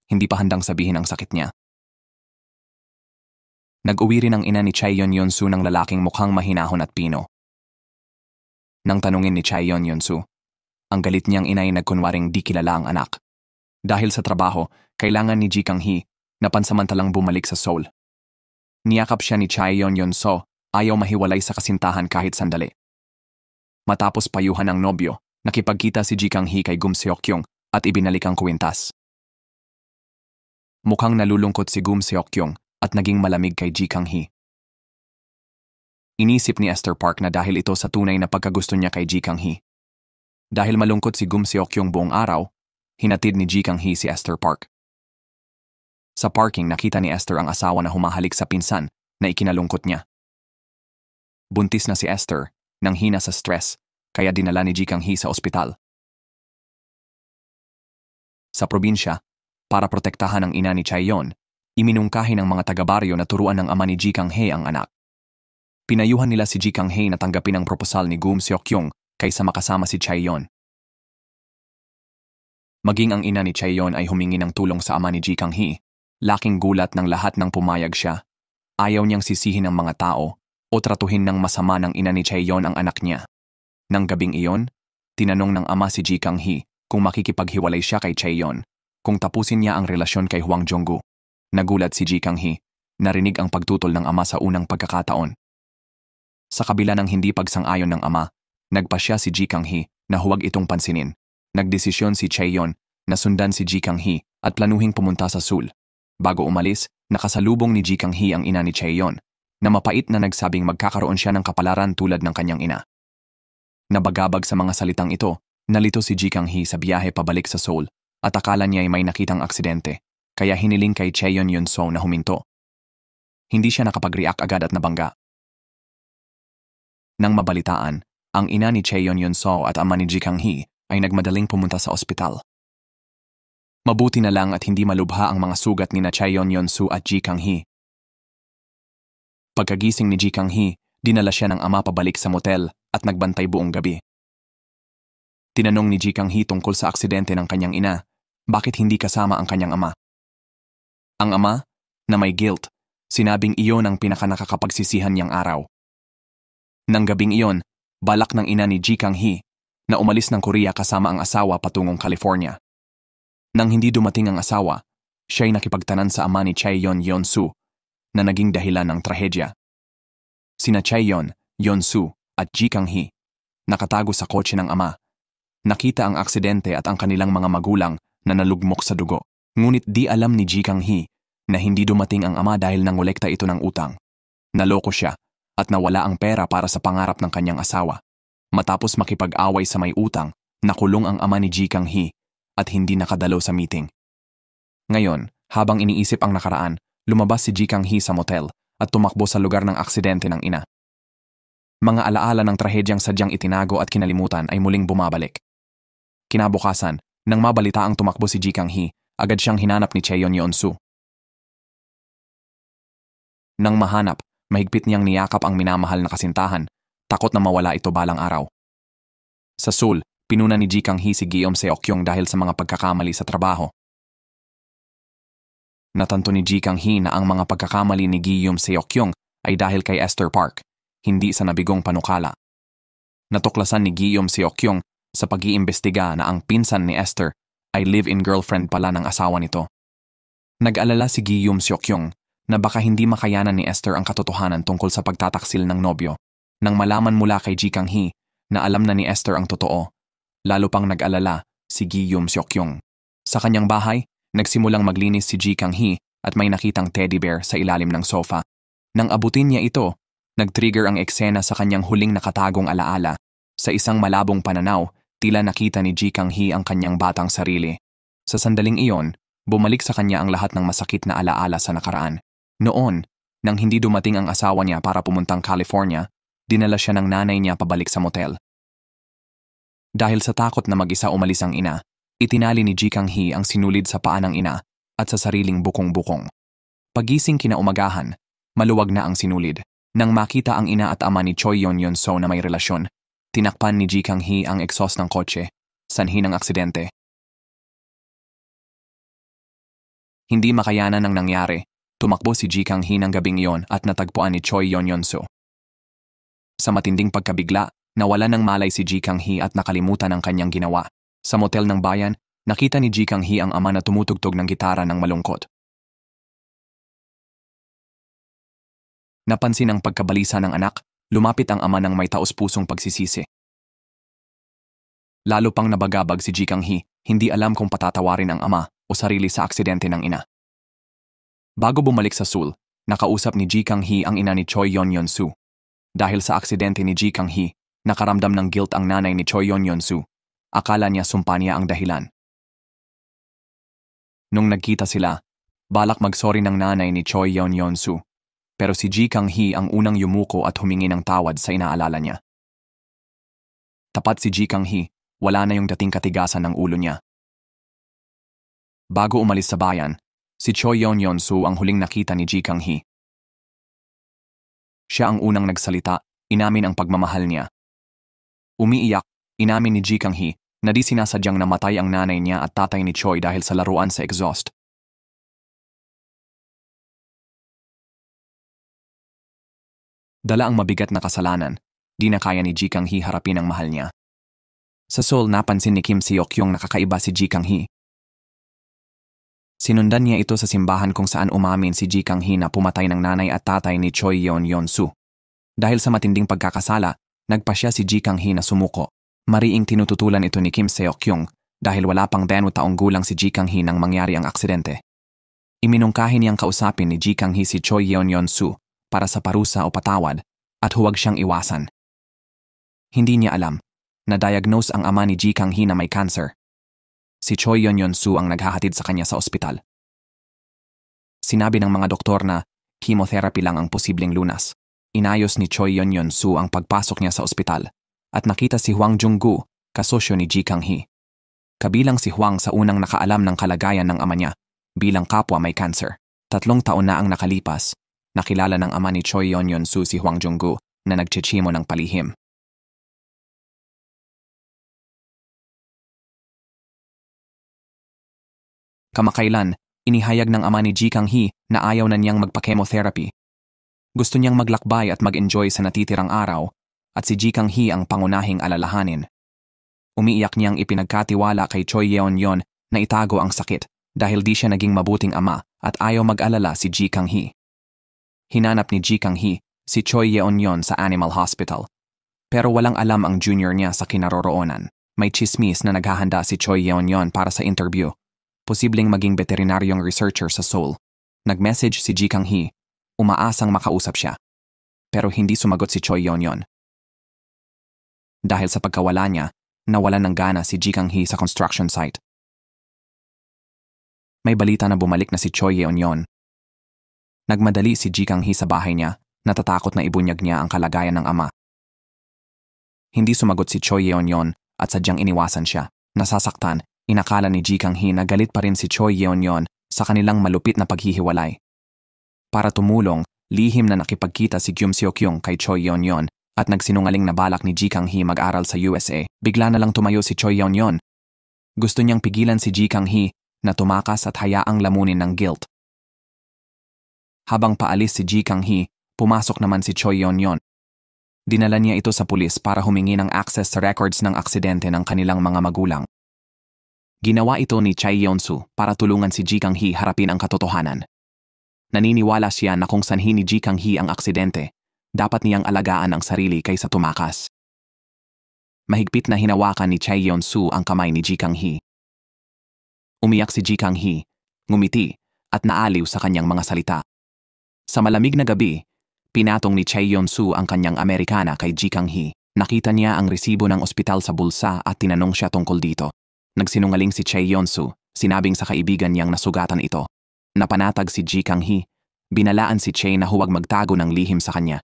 hindi pa handang sabihin ang sakit niya. Nag-uwi rin ang ina ni Chae Yeon-soo ng lalaking mukhang mahinahon at pino. Nang tanungin ni Chae Yeon-soo, ang galit niyang ina ay nagkunwaring di kilala ang anak. Dahil sa trabaho, kailangan ni Ji Kang-hee na pansamantalang bumalik sa Seoul. Niyakap siya ni Chae Yeon-soo, ayaw mahiwalay sa kasintahan kahit sandali. Matapos payuhan ng nobyo, nakipagkita si Ji Kang-hee kay Kim Seok-kyung at ibinalik ang kwintas. Mukhang nalulungkot si Kim Seok-kyung at naging malamig kay Ji Kang-hee. Inisip ni Esther Park na dahil ito sa tunay na pagkagusto niya kay Ji Kang-hee. Dahil malungkot si Kim Seok-kyung buong araw, hinatid ni Ji Kang-hee si Esther Park. Sa parking nakita ni Esther ang asawa na humahalik sa pinsan na ikinalungkot niya. Buntis na si Esther nang hina sa stress kaya dinala ni Ji Kang-hee sa ospital. Sa probinsya, para protektahan ang ina ni Chae Yeon, iminungkahi ng mga taga-baryo na turuan ng ama ni Ji Kang-hee ang anak. Pinayuhan nila si Ji Kang-hee na tanggapin ang proposal ni Kim Seok-kyung kaysa makasama si Chae Yeon. Maging ang ina ni Chaeyon ay humingi ng tulong sa ama ni Ji Kang-hee. Laking gulat ng lahat nang pumayag siya. Ayaw niyang sisihin ang mga tao o tratuhin ng masama ng ina ni Chaeyon ang anak niya. Nang gabing iyon, tinanong ng ama si Ji Kang-hee kung makikipaghiwalay siya kay Chaeyon, kung tapusin niya ang relasyon kay Hwang Jong-gu. Nagulat si Ji Kang-hee, narinig ang pagtutol ng ama sa unang pagkakataon. Sa kabila ng hindi pagsang-ayon ng ama, nagpasya si Ji Kang-hee na huwag itong pansinin. Nagdesisyon si Chaeyon na sundan si Ji Kang-hee at planuhing pumunta sa Seoul. Bago umalis, nakasalubong ni Ji Kang-hee ang ina ni Chaeyon, na mapait na nagsabing magkakaroon siya ng kapalaran tulad ng kanyang ina. Nabagabag sa mga salitang ito, nalito si Ji Kang-hee sa biyahe pabalik sa Seoul at akala niya ay may nakitang aksidente, kaya hiniling kay Chaeyon Yun-so na huminto. Hindi siya nakapag-react agad at nabangga. Nang mabalitaan, ang ina ni Chaeyon Yun-so at ama ni Ji Kang-hee ay nagmadaling pumunta sa ospital. Mabuti na lang at hindi malubha ang mga sugat ni Chaeyon Yun-so at Ji Kang-hee. Pagkagising ni Ji Kang-hee, dinala siya ng ama pabalik sa motel at nagbantay buong gabi. Tinanong ni Ji Kang-hee tungkol sa aksidente ng kanyang ina, bakit hindi kasama ang kanyang ama. Ang ama, na may guilt, sinabing iyon ang pinakanakakapagsisihan niyang araw. Nang gabing iyon, balak ng ina ni Ji Kang-hee na umalis ng Korea kasama ang asawa patungong California. Nang hindi dumating ang asawa, siya'y nakipagtanan sa ama ni Chaeyon Yun-so na naging dahilan ng trahedya. Sina Chaeyon, Yun-so at Ji Kang-hee nakatago sa kotse ng ama. Nakita ang aksidente at ang kanilang mga magulang na nalugmok sa dugo. Ngunit di alam ni Ji Kang-hee na hindi dumating ang ama dahil nangolekta ito ng utang. Naloko siya at nawala ang pera para sa pangarap ng kanyang asawa. Matapos makipag-away sa may utang, nakulong ang ama ni Ji Kang-hee at hindi nakadalo sa meeting. Ngayon, habang iniisip ang nakaraan, lumabas si Ji Kang-hee sa motel at tumakbo sa lugar ng aksidente ng ina. Mga alaala ng trahedyang sadyang itinago at kinalimutan ay muling bumabalik. Kinabukasan, nang mabalitaang tumakbo si Ji Kang-hee, agad siyang hinanap ni Chaeyon Yun-so. Nang mahanap, mahigpit niyang niyakap ang minamahal na kasintahan, takot na mawala ito balang araw. Sa Seoul, pinuna ni Ji Kang-hee si Guillaume Seok-kyung dahil sa mga pagkakamali sa trabaho. Natanto ni Ji Kang-hee na ang mga pagkakamali ni Guillaume Seok-kyung ay dahil kay Esther Park, hindi sa nabigong panukala. Natuklasan ni Guillaume Seok-kyung sa pag-iimbestiga na ang pinsan ni Esther ay live-in girlfriend pala ng asawa nito. Nag-alala si Guillaume Seok-kyung na baka hindi makayanan ni Esther ang katotohanan tungkol sa pagtataksil ng nobyo. Nang malaman mula kay Ji Kang-hee na alam na ni Esther ang totoo, lalo pang nag-alala si Guillaume Seok-kyung. Sa kanyang bahay, nagsimulang maglinis si Ji Kang-hee at may nakitang teddy bear sa ilalim ng sofa. Nang abutin niya ito, nag-trigger ang eksena sa kanyang huling nakatagong alaala. Sa isang malabong pananaw, tila nakita ni Ji Kang-hee ang kanyang batang sarili. Sa sandaling iyon, bumalik sa kanya ang lahat ng masakit na alaala sa nakaraan. Noon, nang hindi dumating ang asawa niya para pumuntang California, dinala siya ng nanay niya pabalik sa motel. Dahil sa takot na mag-isa umalis ang ina, itinali ni Ji Kang-hee ang sinulid sa paa ng ina at sa sariling bukong-bukong. Pagising kinaumagahan, maluwag na ang sinulid. Nang makita ang ina at ama ni Chaeyon Yun-so na may relasyon, tinakpan ni Ji Kang-hee ang exhaust ng kotse, sanhi ng aksidente. Hindi makayanan ang nangyari, tumakbo si Ji Kang-hee ng gabing iyon at natagpuan ni Chaeyon Yun-so. Sa matinding pagkabigla, nawala ng malay si Ji Kang-hee at nakalimutan ang kanyang ginawa. Sa motel ng bayan, nakita ni Ji Kang-hee ang ama na tumutugtog ng gitara ng malungkot. Napansin ang pagkabalisa ng anak, lumapit ang ama ng may taos-pusong pagsisisi. Lalo pang nabagabag si Ji Kang-hee, hindi alam kung patatawarin ang ama o sarili sa aksidente ng ina. Bago bumalik sa Seoul, nakausap ni Ji Kang-hee ang ina ni Chaeyon Yun-so. Dahil sa aksidente ni Ji Kang-hee, nakaramdam ng guilt ang nanay ni Chaeyon Yun-so. Akala niya sumpa niya ang dahilan. Nung nagkita sila, balak mag-sorry ng nanay ni Chaeyon Yun-so. Pero si Ji Kang-hee ang unang yumuko at humingi ng tawad sa inaalala niya. Tapat si Ji Kang-hee, wala na yung dating katigasan ng ulo niya. Bago umalis sa bayan, si Chaeyon Yun-so ang huling nakita ni Ji Kang-hee. Siya ang unang nagsalita, inamin ang pagmamahal niya. Umiiyak, inamin ni Ji Kang-hee na di sinasadyang namatay ang nanay niya at tatay ni Choi dahil sa laruan sa exhaust. Dala ang mabigat na kasalanan, di na kaya ni Ji Kang-hee harapin ang mahal niya. Sa Seoul, napansin ni Kim Seok-kyung nakakaiba si Ji Kang-hee. Sinundan niya ito sa simbahan kung saan umamin si Ji Kang-hee na pumatay ng nanay at tatay ni Choi Yeon-soo. Dahil sa matinding pagkakasala, nagpasya si Ji Kang-hee na sumuko. Mariing tinututulan ito ni Kim Seok-kyung dahil wala pang 20 taong gulang si Ji Kang-hee nang mangyari ang aksidente. Iminungkahi niyang kausapin ni Ji Kang-hee si Choi Yeon-soo para sa parusa o patawad at huwag siyang iwasan. Hindi niya alam na diagnose ang ama ni Ji Kang-hee na may cancer. Si Choi Yeon-soo ang naghahatid sa kanya sa ospital. Sinabi ng mga doktor na chemotherapy lang ang posibleng lunas. Inayos ni Choi Yeon-soo ang pagpasok niya sa ospital at nakita si Hwang Jung-gu, kasosyo ni Ji Kang-hee. Kabilang si Hwang sa unang nakaalam ng kalagayan ng ama niya bilang kapwa may cancer. 3 taon na ang nakalipas, nakilala ng ama ni Choi Yeon-soo si Hwang Jung-gu na nagchichimo ng palihim. Kamakailan, inihayag ng ama ni Ji Kang-hee na ayaw na niyang magpa-chemotherapy. Gusto niyang maglakbay at mag-enjoy sa natitirang araw at si Ji Kang-hee ang pangunahing alalahanin. Umiiyak niyang ipinagkatiwala kay Choi Yeon-yeon na itago ang sakit dahil di siya naging mabuting ama at ayaw mag-alala si Ji Kang-hee. Hinanap ni Ji Kang-hee si Choi Yeon-yeon sa Animal Hospital. Pero walang alam ang junior niya sa kinaroroonan. May chismis na naghahanda si Choi Yeon-yeon para sa interview. Posibleng maging veterinaryong researcher sa Seoul. Nag-message si Ji Kang-hee, umaasang makausap siya. Pero hindi sumagot si Choi Yeon-yeon. Dahil sa pagkawala niya, nawalan ng gana si Ji Kang-hee sa construction site. May balita na bumalik na si Choi Yeon-yeon. Nagmadali si Ji Kang-hee sa bahay niya, natatakot na ibunyag niya ang kalagayan ng ama. Hindi sumagot si Choi Yeon-yeon at sadyang iniwasan siya. Nasasaktan, inakala ni Ji Kang-hee na galit pa rin si Choi Yeon-yeon sa kanilang malupit na paghihiwalay. Para tumulong, lihim na nakipagkita si Kim Seok-kyung kay Choi Yeon-yeon at nagsinungaling na balak ni Ji Kang-hee mag-aral sa USA. Bigla na lang tumayo si Choi Yeon-yeon. Gusto niyang pigilan si Ji Kang-hee na tumakas at hayaang lamunin ng guilt. Habang paalis si Ji Kang-hee, pumasok naman si Choi Yeon-yeon. Dinala niya ito sa pulis para humingi ng access sa records ng aksidente ng kanilang mga magulang. Ginawa ito ni Choi Yeon-soo para tulungan si Ji Kang-hee harapin ang katotohanan. Naniniwala siya na kung sanhi ni Ji Kang-hee ang aksidente, dapat niyang alagaan ang sarili kaysa tumakas. Mahigpit na hinawakan ni Choi Yeon-soo ang kamay ni Ji Kang-hee. Umiyak si Ji Kang-hee, ngumiti, at naaliw sa kanyang mga salita. Sa malamig na gabi, pinatong ni Choi Yeon-soo ang kanyang Amerikana kay Ji Kang-hee. Nakita niya ang resibo ng ospital sa bulsa at tinanong siya tungkol dito. Nagsinungaling si Choi Yeon-soo, sinabing sa kaibigan niyang nasugatan ito. Napanatag si Ji Kang-hee, binalaan si Choi na huwag magtago ng lihim sa kanya.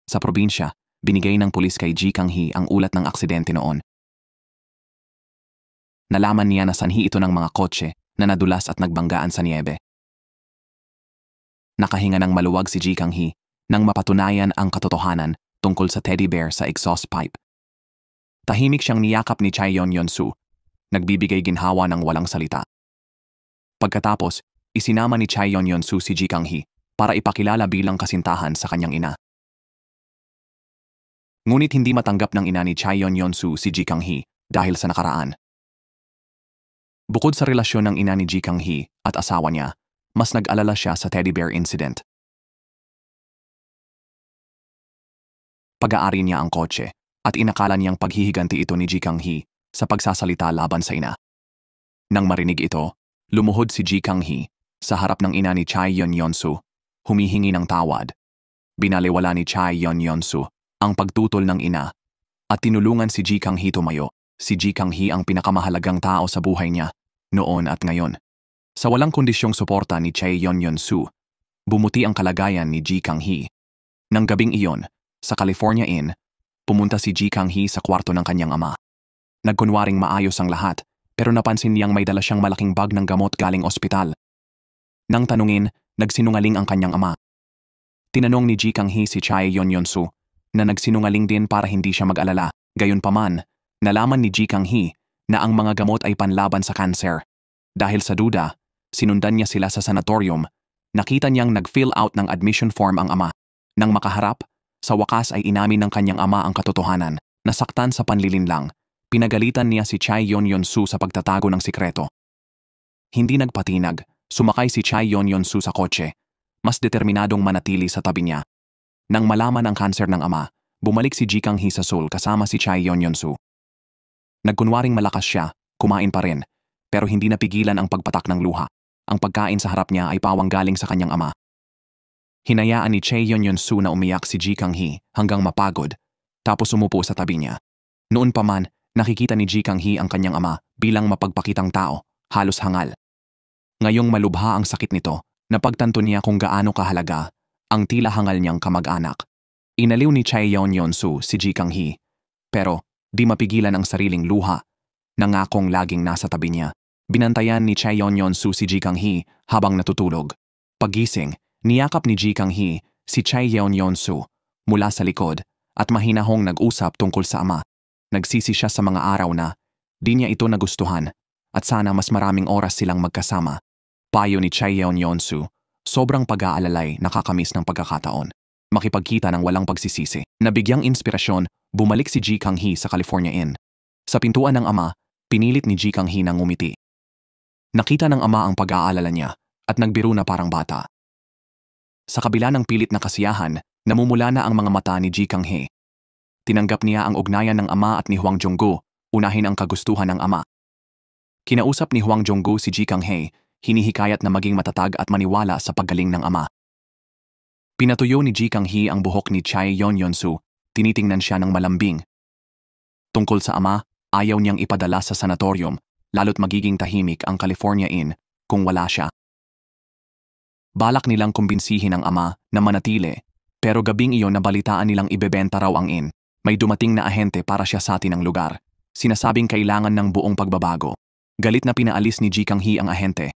Sa probinsya, binigay ng pulis kay Ji Kang-hee ang ulat ng aksidente noon. Nalaman niya na sanhi ito ng mga kotse na nadulas at nagbanggaan sa niebe. Nakahinga ng maluwag si Ji Kang-hee nang mapatunayan ang katotohanan tungkol sa teddy bear sa exhaust pipe. Tahimik siyang niyakap ni Choi Yeon-soo, nagbibigay ginhawa ng walang salita. Pagkatapos, isinama ni Choi Yeon-soo si Ji Kang-hee para ipakilala bilang kasintahan sa kanyang ina. Ngunit hindi matanggap ng ina ni Choi Yeon-soo si Ji Kang-hee dahil sa nakaraan. Bukod sa relasyon ng ina ni Ji Kang-hee at asawa niya, mas nag-alala siya sa teddy bear incident. Pag-aari niya ang kotse at inakala niyang paghihiganti ito ni Ji Kang-hee sa pagsasalita laban sa ina. Nang marinig ito, lumuhod si Ji Kang-hee sa harap ng ina ni Choi Yeon-soo, humihingi ng tawad. Binaliwala ni Choi Yeon-soo ang pagtutol ng ina at tinulungan si Ji Kang-hee tumayo. Si Ji Kang-hee ang pinakamahalagang tao sa buhay niya, noon at ngayon. Sa walang kondisyong suporta ni Choi Yeon-soo, bumuti ang kalagayan ni Ji Kang-hee. Nang gabing iyon, sa California Inn, pumunta si Ji Kang-hee sa kwarto ng kanyang ama. Nagkunwaring maayos ang lahat, pero napansin niyang may dala siyang malaking bag ng gamot galing ospital. Nang tanungin, nagsinungaling ang kanyang ama. Tinanong ni Ji Kang-hee si Choi Yeon-soo na nagsinungaling din para hindi siya mag-alala. Gayunpaman, nalaman ni Ji Kang-hee na ang mga gamot ay panlaban sa kanser. Dahil sa duda, sinundan niya sila sa sanatorium. Nakita niyang nag-fill out ng admission form ang ama. Nang makaharap, sa wakas ay inamin ng kanyang ama ang katotohanan. Nasaktan sa panlilinlang, pinagalitan niya si Chai Yon-yon-su sa pagtatago ng sikreto. Hindi nagpatinag, sumakay si Chai Yon-yon-su sa kotse. Mas determinadong manatili sa tabi niya. Nang malaman ang kanser ng ama, bumalik si Ji Kang-hee sa Seoul kasama si Chai Yon-yon-su. Nagkunwaring malakas siya, kumain pa rin, pero hindi napigilan ang pagpatak ng luha. Ang pagkain sa harap niya ay pawang galing sa kanyang ama. Hinayaan ni Chai Yon-yon-su na umiyak si Ji Kang-hee hanggang mapagod, tapos umupo sa tabi niya. Noon pa man, nakikita ni Ji Kang-hee ang kanyang ama bilang mapagpakitang tao, halos hangal. Ngayong malubha ang sakit nito, napagtanto niya kung gaano kahalaga ang tila hangal niyang kamag-anak. Inaliw ni Chai Yon-yon-su si Ji Kang-hee, pero di mapigilan ang sariling luha, nangakong laging nasa tabi niya. Binantayan ni Chai Yon-yon-su si Ji Kang-hee habang natutulog. Paggising, niyakap ni Ji Kang-hee si Chai Yon-yon-su mula sa likod at mahinahong nag-usap tungkol sa ama. Nagsisi siya sa mga araw na di niya ito nagustuhan at sana mas maraming oras silang magkasama. Payo ni Chai Yon-yon-su, sobrang pag-aalalay nakakamiss ng pagkakataon. Makipagkita ng walang pagsisisi. Nabigyang inspirasyon, bumalik si Ji Kang-hee sa California Inn. Sa pintuan ng ama, pinilit ni Ji Kang-hee na ngumiti. Nakita ng ama ang pag-aalala niya at nagbiro na parang bata. Sa kabila ng pilit na kasiyahan, namumula na ang mga mata ni Ji Kang-hee. Tinanggap niya ang ugnayan ng ama at ni Hwang Jong-gu, unahin ang kagustuhan ng ama. Kinausap ni Hwang Jong-gu si Ji Kang-hee, hinihikayat na maging matatag at maniwala sa paggaling ng ama. Pinatuyo ni Ji Kang-hee ang buhok ni Chai Yon-yon-su, tinitingnan siya ng malambing. Tungkol sa ama, ayaw niyang ipadala sa sanatorium, lalo't magiging tahimik ang California Inn kung wala siya. Balak nilang kumbinsihin ang ama na manatili, pero gabing iyon nabalitaan nilang ibebenta raw ang inn. May dumating na ahente para siya sa atin ng lugar. Sinasabing kailangan ng buong pagbabago. Galit na pinaalis ni Ji Kang-hee ang ahente.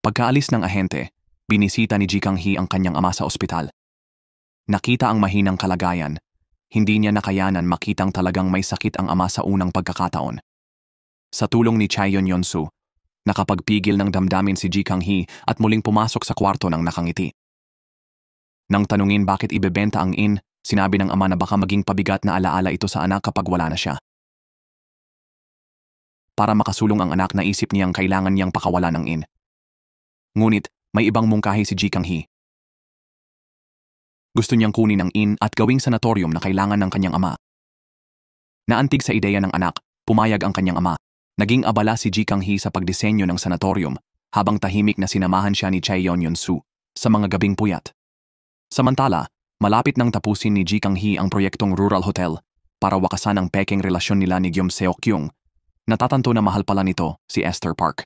Pagkaalis ng ahente, binisita ni Ji Kang-hee ang kanyang ama sa ospital. Nakita ang mahinang kalagayan. Hindi niya nakayanan makitang talagang may sakit ang ama sa unang pagkakataon. Sa tulong ni Chai Yon-yon-su, nakapagpigil ng damdamin si Ji Kang-hee at muling pumasok sa kwarto ng nakangiti. Nang tanungin bakit ibebenta ang inn, sinabi ng ama na baka maging pabigat na alaala ito sa anak kapag wala na siya. Para makasulong ang anak, naisip niyang kailangan niyang pakawalan ng inn. Ngunit, may ibang mungkahi si Ji Kang-hee. Gusto niyang kunin ang inn at gawing sanatorium na kailangan ng kanyang ama. Naantig sa ideya ng anak, pumayag ang kanyang ama. Naging abala si Ji Kang-hee sa pagdisenyo ng sanatorium habang tahimik na sinamahan siya ni Chai Yon-yon-su sa mga gabing puyat. Samantala, malapit nang tapusin ni Ji Kang-hee ang proyektong Rural Hotel para wakasan ang pekeng relasyon nila ni Gyum Seok-kyung. Natatanto na mahal pala nito si Esther Park.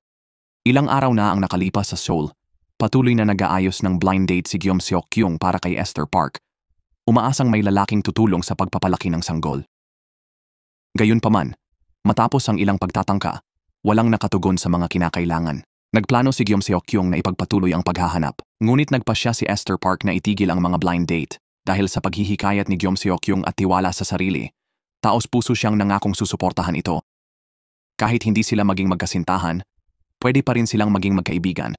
Ilang araw na ang nakalipas sa Seoul. Patuloy na nag-aayos ng blind date si Gyum Seok-kyung para kay Esther Park. Umaasang may lalaking tutulong sa pagpapalaki ng sanggol. Gayunpaman, matapos ang ilang pagtatangka, walang nakatugon sa mga kinakailangan. Nagplano si Gyum Seok-kyung na ipagpatuloy ang paghahanap. Ngunit nagpasya si Esther Park na itigil ang mga blind date dahil sa paghihikayat ni Gyum Seok-kyung at tiwala sa sarili. Taos-puso siyang nangakong susuportahan ito. Kahit hindi sila maging magkasintahan, pwede pa rin silang maging magkaibigan.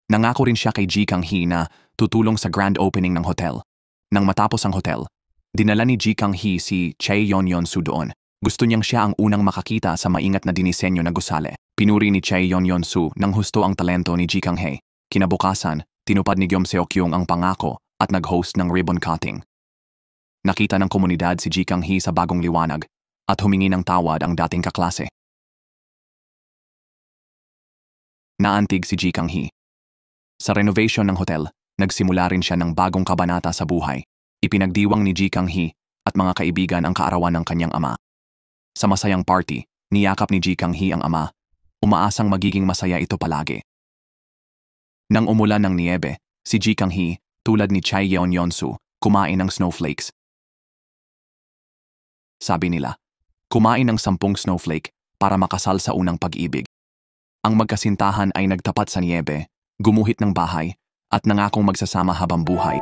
Nangako rin siya kay Ji Kang-hee na tutulong sa grand opening ng hotel. Nang matapos ang hotel, dinala ni Ji Kang-hee si Chai Yon-yon-su doon. Gusto niyang siya ang unang makakita sa maingat na dinisenyo na gusale. Pinuri ni Chai Yon-yon-su nang husto ang talento ni Ji Kang-hee. Kinabukasan, tinupad ni Gyum Seok-kyung ang pangako at nag-host ng ribbon cutting. Nakita ng komunidad si Ji Kang-hee sa bagong liwanag at humingi ng tawad ang dating kaklase. Naantig si Ji Kang-hee. Sa renovation ng hotel, nagsimula rin siya ng bagong kabanata sa buhay. Ipinagdiwang ni Ji Kang-hee at mga kaibigan ang kaarawan ng kanyang ama. Sa masayang party, niyakap ni Ji Kang-hee ang ama. Umaasang magiging masaya ito palagi. Nang umulan ng niebe, si Ji Kang-hee, tulad ni Chai Yon-yon-su, kumain ng snowflakes. Sabi nila, kumain ng 10 snowflake para makasal sa unang pag-ibig. Ang magkasintahan ay nagtapat sa niebe, gumuhit ng bahay, at nangakong magsasama habang buhay.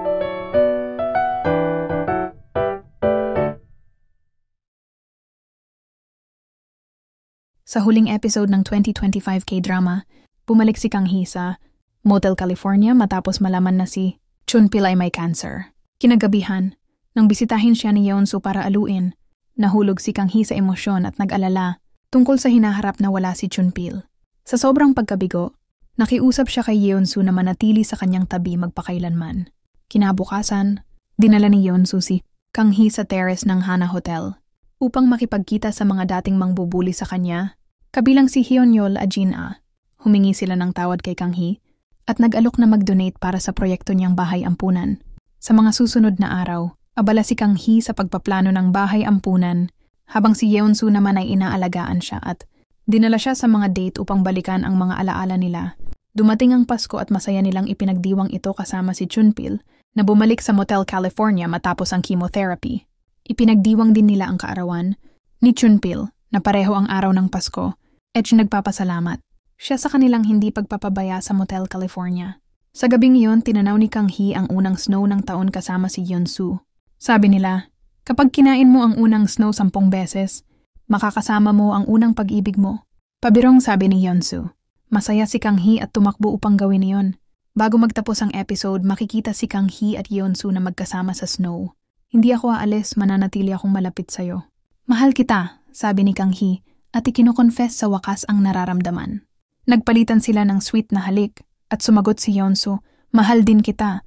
Sa huling episode ng 2025 K-drama, bumalik si Kang Hee sa Motel California matapos malaman na si Chunpil ay may cancer. Kinagabihan, nang bisitahin siya ni Yeonsu para aluin, nahulog si Kang Hee sa emosyon at nag-alala tungkol sa hinaharap na wala si Chunpil. Sa sobrang pagkabigo, nakiusap siya kay Yeonsu na manatili sa kanyang tabi magpakailanman. Kinabukasan, dinala ni Yeonsu si Kang Hee sa terrace ng Hana Hotel upang makipagkita sa mga dating mangbubuli sa kanya, kabilang si Hyunyol at Jin-a. Humingi sila ng tawad kay Kang Hee at nag-alok na mag-donate para sa proyekto niyang bahay ampunan. Sa mga susunod na araw, abala si Kang Hee sa pagpaplano ng bahay ampunan habang si Yeonsu naman ay inaalagaan siya at dinala siya sa mga date upang balikan ang mga alaala nila. Dumating ang Pasko at masaya nilang ipinagdiwang ito kasama si Chunpil na bumalik sa Motel California matapos ang chemotherapy. Ipinagdiwang din nila ang kaarawan ni Chunpil na pareho ang araw ng Pasko at nagpapasalamat. Siya sa kanilang hindi pagpapabaya sa Motel California. Sa gabing iyon, tinanaw ni Kang Hee ang unang snow ng taon kasama si Yeonsu. Sabi nila, kapag kinain mo ang unang snow 10 beses, makakasama mo ang unang pag-ibig mo. Pabirong sabi ni Yeonsu. Masaya si Kang Hee at tumakbo upang gawin iyon. Bago magtapos ang episode, makikita si Kang Hee at Yeonsu na magkasama sa snow. Hindi ako aalis, mananatili akong malapit sa'yo. Mahal kita, sabi ni Kang Hee at ikinoconfess sa wakas ang nararamdaman. Nagpalitan sila ng sweet na halik at sumagot si Yeonsu, mahal din kita